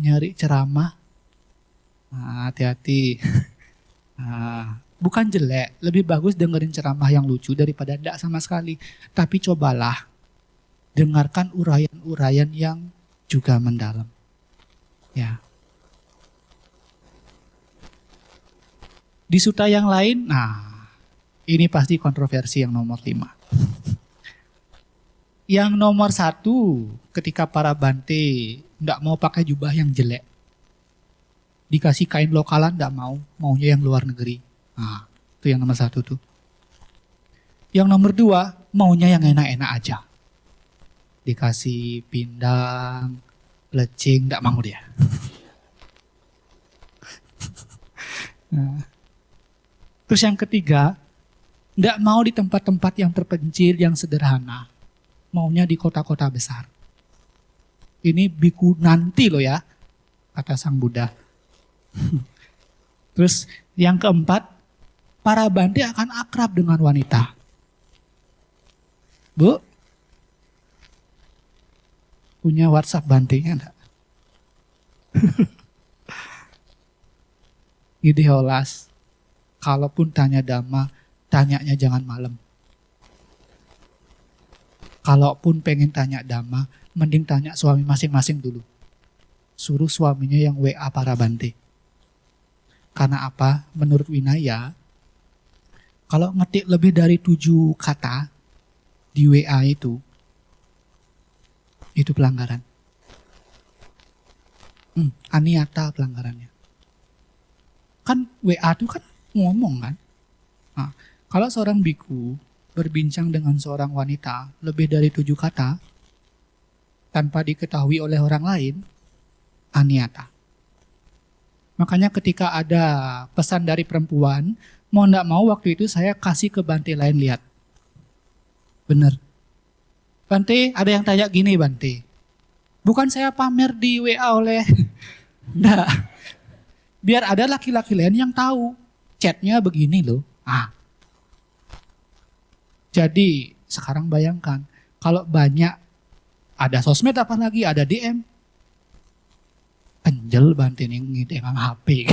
Speaker 1: Nyari ceramah? Hati-hati. Bukan jelek, lebih bagus dengerin ceramah yang lucu daripada enggak sama sekali. Tapi cobalah dengarkan uraian-uraian yang juga mendalam. Ya. Di sutta yang lain, ini pasti kontroversi yang nomor 5. Yang nomor 1, ketika para Bhante enggak mau pakai jubah yang jelek. Dikasih kain lokalan enggak mau, maunya yang luar negeri. Itu yang nomor 1 tuh. Yang nomor 2, maunya yang enak-enak aja. Dikasih pindang, lecing, enggak mau dia. Terus yang ketiga, enggak mau di tempat-tempat yang terpencil, yang sederhana. Maunya di kota-kota besar. Ini biku nanti loh ya, kata Sang Buddha. Terus yang keempat, para Bhante akan akrab dengan wanita. Bu, punya WhatsApp Bhante-nya enggak? Ide holas. Kalaupun tanya Dhamma, tanyanya jangan malam. Kalaupun pengen tanya Dhamma, mending tanya suami masing-masing dulu. Suruh suaminya yang WA para Bhante. Karena apa? Menurut Winaya, kalau ngetik lebih dari 7 kata di WA itu pelanggaran. Aniata pelanggarannya. Kan WA itu kan ngomong kan. Kalau seorang biku berbincang dengan seorang wanita lebih dari 7 kata tanpa diketahui oleh orang lain, aniata. Makanya ketika ada pesan dari perempuan, mau enggak mau waktu itu saya kasih ke Bhante lain lihat. Bener. Bhante, ada yang tanya gini Bhante. Bukan saya pamer di WA oleh enggak. Biar ada laki-laki lain yang tahu. Chatnya begini loh. Jadi sekarang bayangkan, kalau banyak ada sosmed apalagi, ada DM. Anjel Bhante nih dengan HP.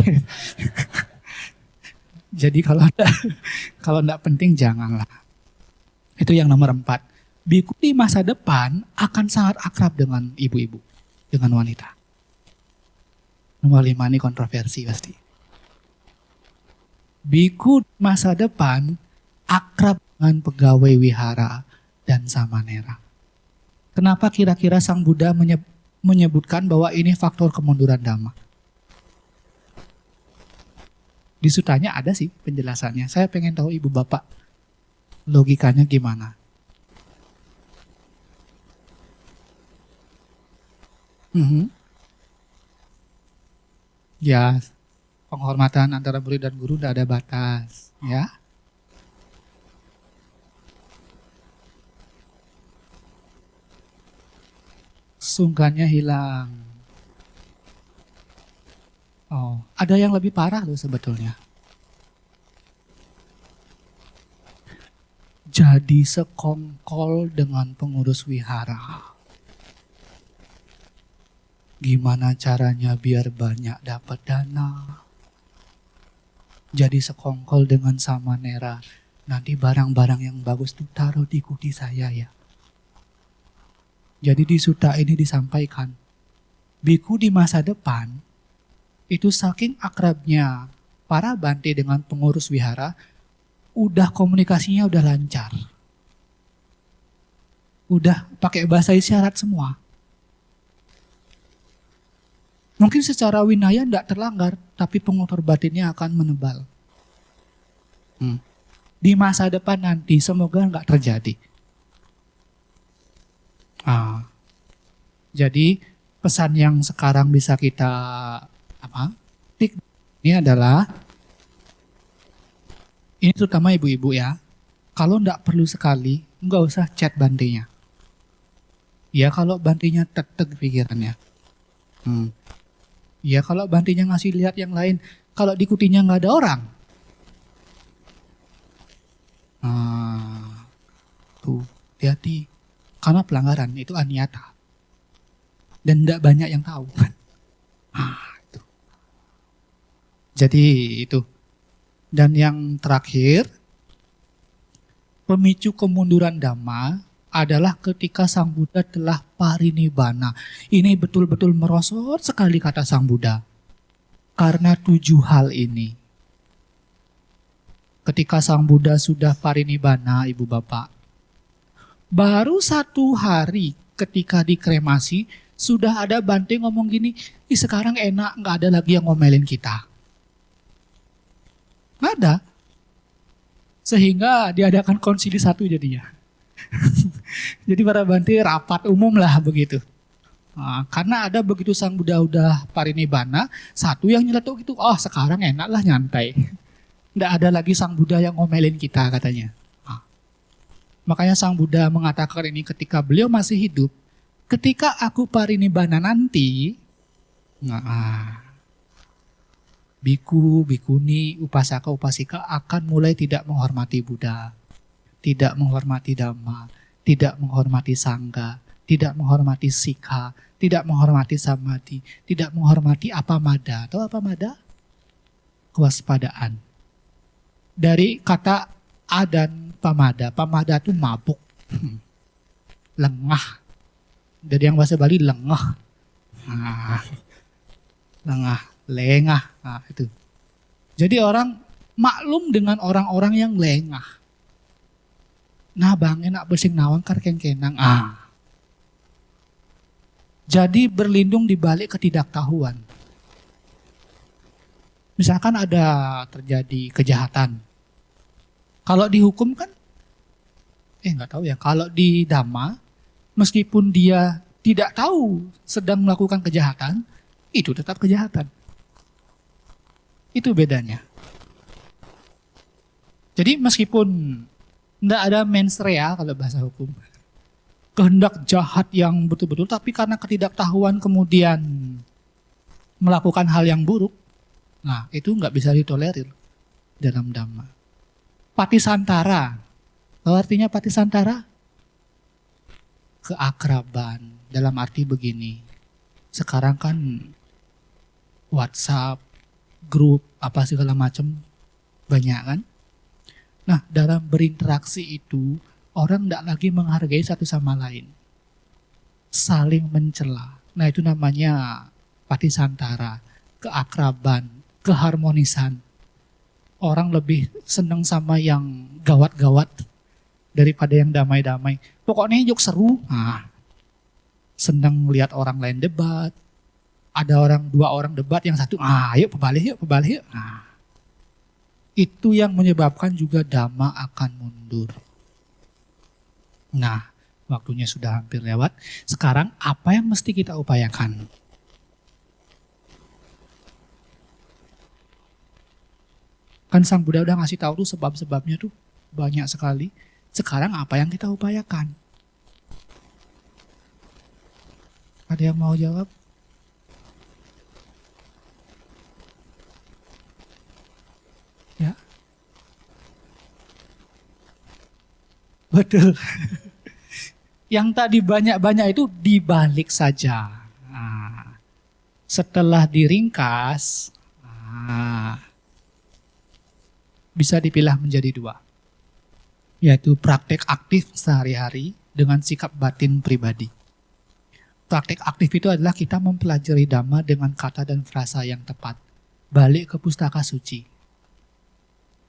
Speaker 1: Jadi kalau enggak penting janganlah. Itu yang nomor 4. Biku di masa depan akan sangat akrab dengan ibu-ibu, dengan wanita. Nomor 5 ini kontroversi pasti. Biku masa depan akrab dengan pegawai wihara dan samanera. Kenapa kira-kira Sang Buddha menyebutkan bahwa ini faktor kemunduran Dhamma? Di sutanya ada sih penjelasannya. Saya pengen tahu ibu bapak logikanya gimana. Ya, penghormatan antara murid dan guru tidak ada batas, ya. Sungkannya hilang. Oh, ada yang lebih parah loh sebetulnya. Jadi sekongkol dengan pengurus wihara. Gimana caranya biar banyak dapat dana? Jadi sekongkol dengan samanera. Nanti barang-barang yang bagus tuh taruh di kuti saya ya. Jadi di sutta ini disampaikan, biku di masa depan itu saking akrabnya para bante dengan pengurus wihara, udah komunikasinya udah lancar. Udah pakai bahasa isyarat semua. Mungkin secara winaya tidak terlanggar, tapi pengotor batinnya akan menebal. Di masa depan nanti semoga nggak terjadi. Jadi pesan yang sekarang bisa kita tik ini adalah, ini terutama ibu-ibu ya, kalau nggak perlu sekali nggak usah chat bantenya. Ya kalau bantenya teteg pikirannya. Ya kalau bantenya ngasih lihat yang lain, kalau di kutinya nggak ada orang. Tuh, hati-hati. Karena pelanggaran itu aniata. Dan tidak banyak yang tahu. Itu. Jadi itu. Dan yang terakhir, pemicu kemunduran Dhamma adalah ketika Sang Buddha telah parinibbana. Ini betul-betul merosot sekali kata Sang Buddha. Karena 7 hal ini. Ketika Sang Buddha sudah parinibbana, ibu bapak, baru 1 hari ketika dikremasi, sudah ada bante ngomong gini, sekarang enak, gak ada lagi yang ngomelin kita. Gak ada. Sehingga diadakan konsili 1 jadinya. Jadi para bante rapat umum lah begitu. Karena ada begitu Sang Buddha udah parinibbana, 1 yang nyeletuk itu, sekarang enak lah nyantai. Nggak ada lagi Sang Buddha yang ngomelin kita katanya. Makanya Sang Buddha mengatakan ini ketika beliau masih hidup, ketika aku parinibbana nanti, biku, bikuni, upasaka, upasika akan mulai tidak menghormati Buddha, tidak menghormati Dhamma, tidak menghormati Sangha, tidak menghormati Sikha, tidak menghormati Samadhi, tidak menghormati apamada. Tahu apamada? Kewaspadaan. Dari kata a dan pamada. Pamada itu mabuk, lengah. Dari yang bahasa Bali lengah, lengah, itu. Jadi orang maklum dengan orang-orang yang lengah. Nah bang, enak bersing nawang karkeng-kenang. Jadi berlindung di balik ketidaktahuan. Misalkan ada terjadi kejahatan. Kalau dihukum kan, nggak tahu ya. Kalau di Dhamma, meskipun dia tidak tahu sedang melakukan kejahatan, itu tetap kejahatan. Itu bedanya. Jadi meskipun tidak ada mens rea kalau bahasa hukum, kehendak jahat yang betul-betul, tapi karena ketidaktahuan kemudian melakukan hal yang buruk, nah itu nggak bisa ditolerir dalam Dhamma. Patisantara, tahu artinya patisantara? Keakraban, dalam arti begini, sekarang kan WhatsApp, grup, apa segala macam banyak kan. Nah dalam berinteraksi itu, orang tidak lagi menghargai satu sama lain. Saling mencela. Nah itu namanya patisantara, keakraban, keharmonisan. Orang lebih seneng sama yang gawat-gawat daripada yang damai-damai. Pokoknya yuk seru. Nah, seneng lihat orang lain debat. Ada dua orang debat, yang satu, yuk pebalik yuk. Nah, itu yang menyebabkan juga dhamma akan mundur. Nah, waktunya sudah hampir lewat. Sekarang apa yang mesti kita upayakan? Kan Sang Buddha udah ngasih tahu tuh sebab-sebabnya tuh banyak sekali. Sekarang apa yang kita upayakan? Ada yang mau jawab? Ya. Betul. Yang tadi banyak-banyak itu dibalik saja. Nah, setelah diringkas, bisa dipilah menjadi dua. Yaitu praktek aktif sehari-hari dengan sikap batin pribadi. Praktek aktif itu adalah kita mempelajari Dhamma dengan kata dan frasa yang tepat. Balik ke pustaka suci.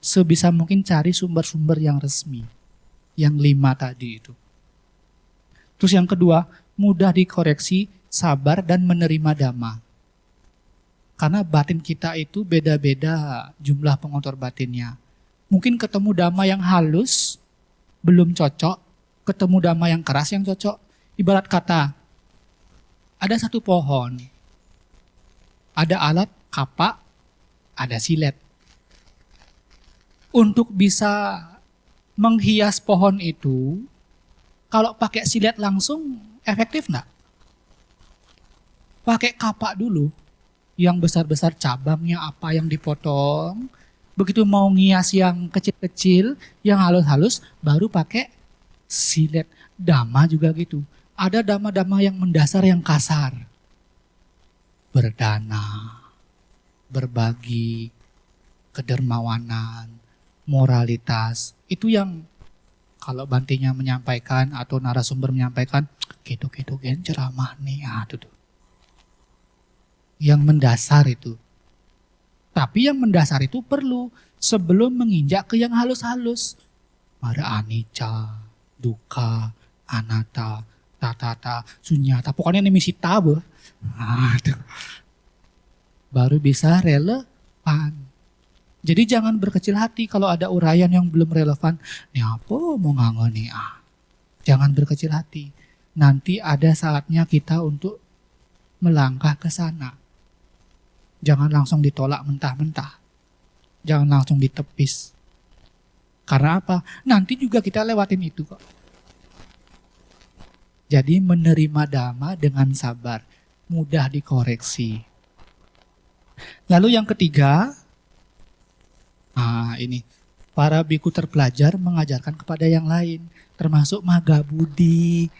Speaker 1: Sebisa mungkin cari sumber-sumber yang resmi. Yang 5 tadi itu. Terus yang kedua, mudah dikoreksi, sabar dan menerima Dhamma. Karena batin kita itu beda-beda jumlah pengotor batinnya. Mungkin ketemu dhamma yang halus, belum cocok. Ketemu dhamma yang keras yang cocok. Ibarat kata, ada satu pohon. Ada alat, kapak, ada silet. Untuk bisa menghias pohon itu, kalau pakai silet langsung, efektif enggak? Pakai kapak dulu. Yang besar-besar cabangnya apa yang dipotong. Begitu mau ngias yang kecil-kecil, yang halus-halus, baru pakai silet. Dhamma juga gitu. Ada dhamma-dhamma yang mendasar yang kasar. Berdana, berbagi, kedermawanan, moralitas. Itu yang kalau bantinya menyampaikan atau narasumber menyampaikan, gitu-gitu gen ceramah nih, tuh. Yang mendasar itu. Tapi yang mendasar itu perlu sebelum menginjak ke yang halus-halus. Ada anicca, dukkha, anatta, tatata, sunyata. Pokoknya ini misi tabu. Baru bisa relevan. Jadi jangan berkecil hati kalau ada uraian yang belum relevan. Ini apa mau ngangoni? Jangan berkecil hati. Nanti ada saatnya kita untuk melangkah ke sana. Jangan langsung ditolak mentah-mentah. Jangan langsung ditepis. Karena apa? Nanti juga kita lewatin itu kok. Jadi menerima dhamma dengan sabar. Mudah dikoreksi. Lalu yang ketiga, ini. Para biku terpelajar mengajarkan kepada yang lain. Termasuk Magga Buddhi.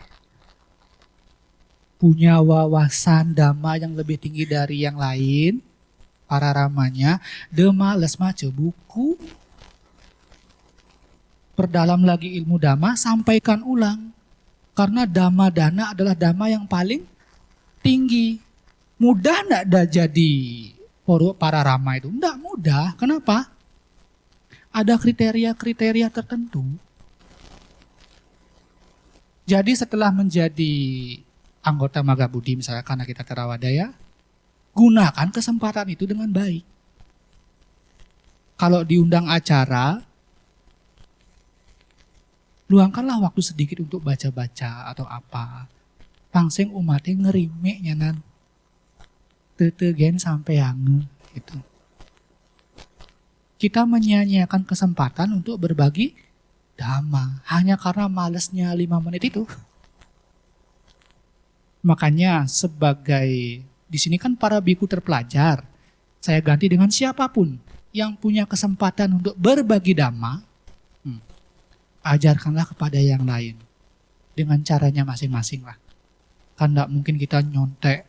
Speaker 1: Punya wawasan dhamma yang lebih tinggi dari yang lain. Para ramanya, males maca buku. Perdalam lagi ilmu dhamma, sampaikan ulang. Karena dhamma dana adalah dhamma yang paling tinggi. Mudah enggak jadi para rama itu? Enggak mudah. Kenapa? Ada kriteria-kriteria tertentu. Jadi setelah menjadi anggota Magga Buddhi misalnya karena kita Theravada, gunakan kesempatan itu dengan baik. Kalau diundang acara, luangkanlah waktu sedikit untuk baca-baca atau apa. Pangsing umatnya ngerimeknya nan. Tetegen sampai yang gitu. Kita menyia-nyiakan kesempatan untuk berbagi dhamma hanya karena malesnya 5 menit itu. Makanya sebagai di sini kan para biku terpelajar, saya ganti dengan siapapun yang punya kesempatan untuk berbagi dhamma, ajarkanlah kepada yang lain dengan caranya masing-masing lah. Kan enggak mungkin kita nyontek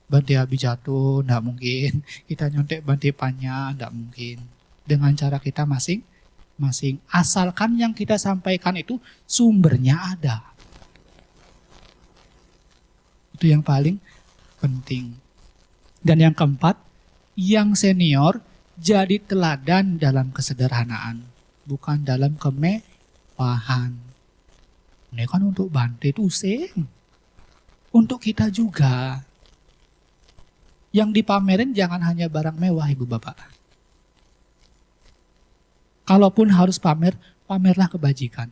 Speaker 1: Bante Abhijato, enggak mungkin kita nyontek Bante Panya, enggak mungkin. Dengan cara kita masing-masing. Asalkan yang kita sampaikan itu sumbernya ada. Itu yang paling penting. Dan yang keempat, yang senior jadi teladan dalam kesederhanaan, bukan dalam kemewahan. Ini kan untuk Bante itu sing. Untuk kita juga. Yang dipamerin jangan hanya barang mewah, Ibu Bapak. Kalaupun harus pamer, pamerlah kebajikan.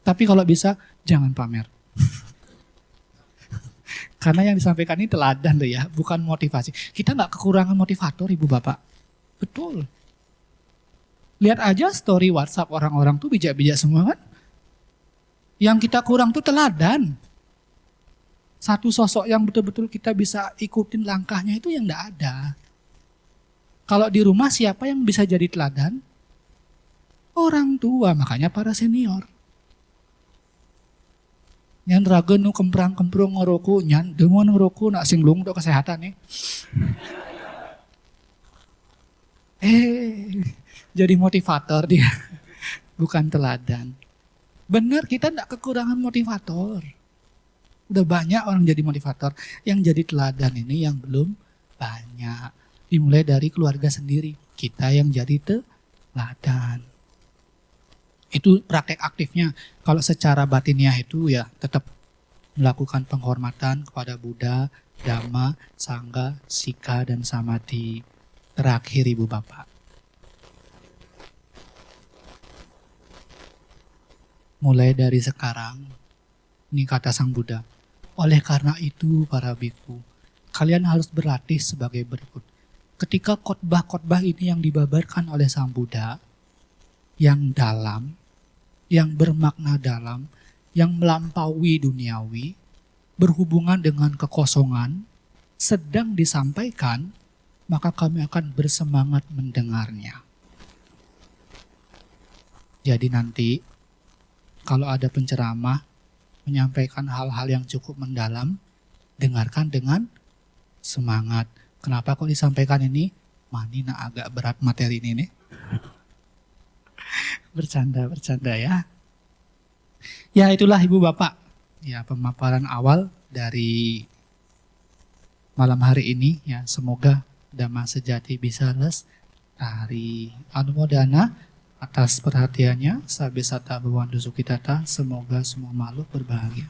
Speaker 1: Tapi kalau bisa, jangan pamer. Karena yang disampaikan ini teladan loh ya, bukan motivasi. Kita nggak kekurangan motivator, Ibu Bapak. Betul. Lihat aja story WhatsApp orang-orang tuh bijak-bijak semua kan. Yang kita kurang tuh teladan. Satu sosok yang betul-betul kita bisa ikutin langkahnya itu yang enggak ada. Kalau di rumah siapa yang bisa jadi teladan? Orang tua, makanya para senior. Nyan raga nu kemprang-kemprung ngerokok, nyan dengon ngerokok nak singlung untuk kesehatan nih. Jadi motivator dia. Bukan teladan. Benar, kita enggak kekurangan motivator. Udah banyak orang jadi motivator. Yang jadi teladan ini yang belum banyak. Dimulai dari keluarga sendiri. Kita yang jadi teladan. Itu praktek aktifnya. Kalau secara batiniah itu ya tetap melakukan penghormatan kepada Buddha, Dhamma, Sangha, Sika, dan Samadhi. Terakhir Ibu Bapak. Mulai dari sekarang, ini kata Sang Buddha, oleh karena itu para biku, kalian harus berlatih sebagai berikut. Ketika khotbah-khotbah ini yang dibabarkan oleh Sang Buddha, yang dalam, yang bermakna dalam, yang melampaui duniawi, berhubungan dengan kekosongan, sedang disampaikan, maka kami akan bersemangat mendengarnya. Jadi nanti, kalau ada penceramah menyampaikan hal-hal yang cukup mendalam, dengarkan dengan semangat. Kenapa kok disampaikan ini? Mani nak agak berat materi ini nih. Bercanda ya. Ya itulah Ibu Bapak. Ya pemaparan awal dari malam hari ini. Ya semoga Dhamma Sejati bisa lestari. Anumodana atas perhatiannya, Sabe Sata Bhavantu Sukhitata, semoga semua makhluk berbahagia.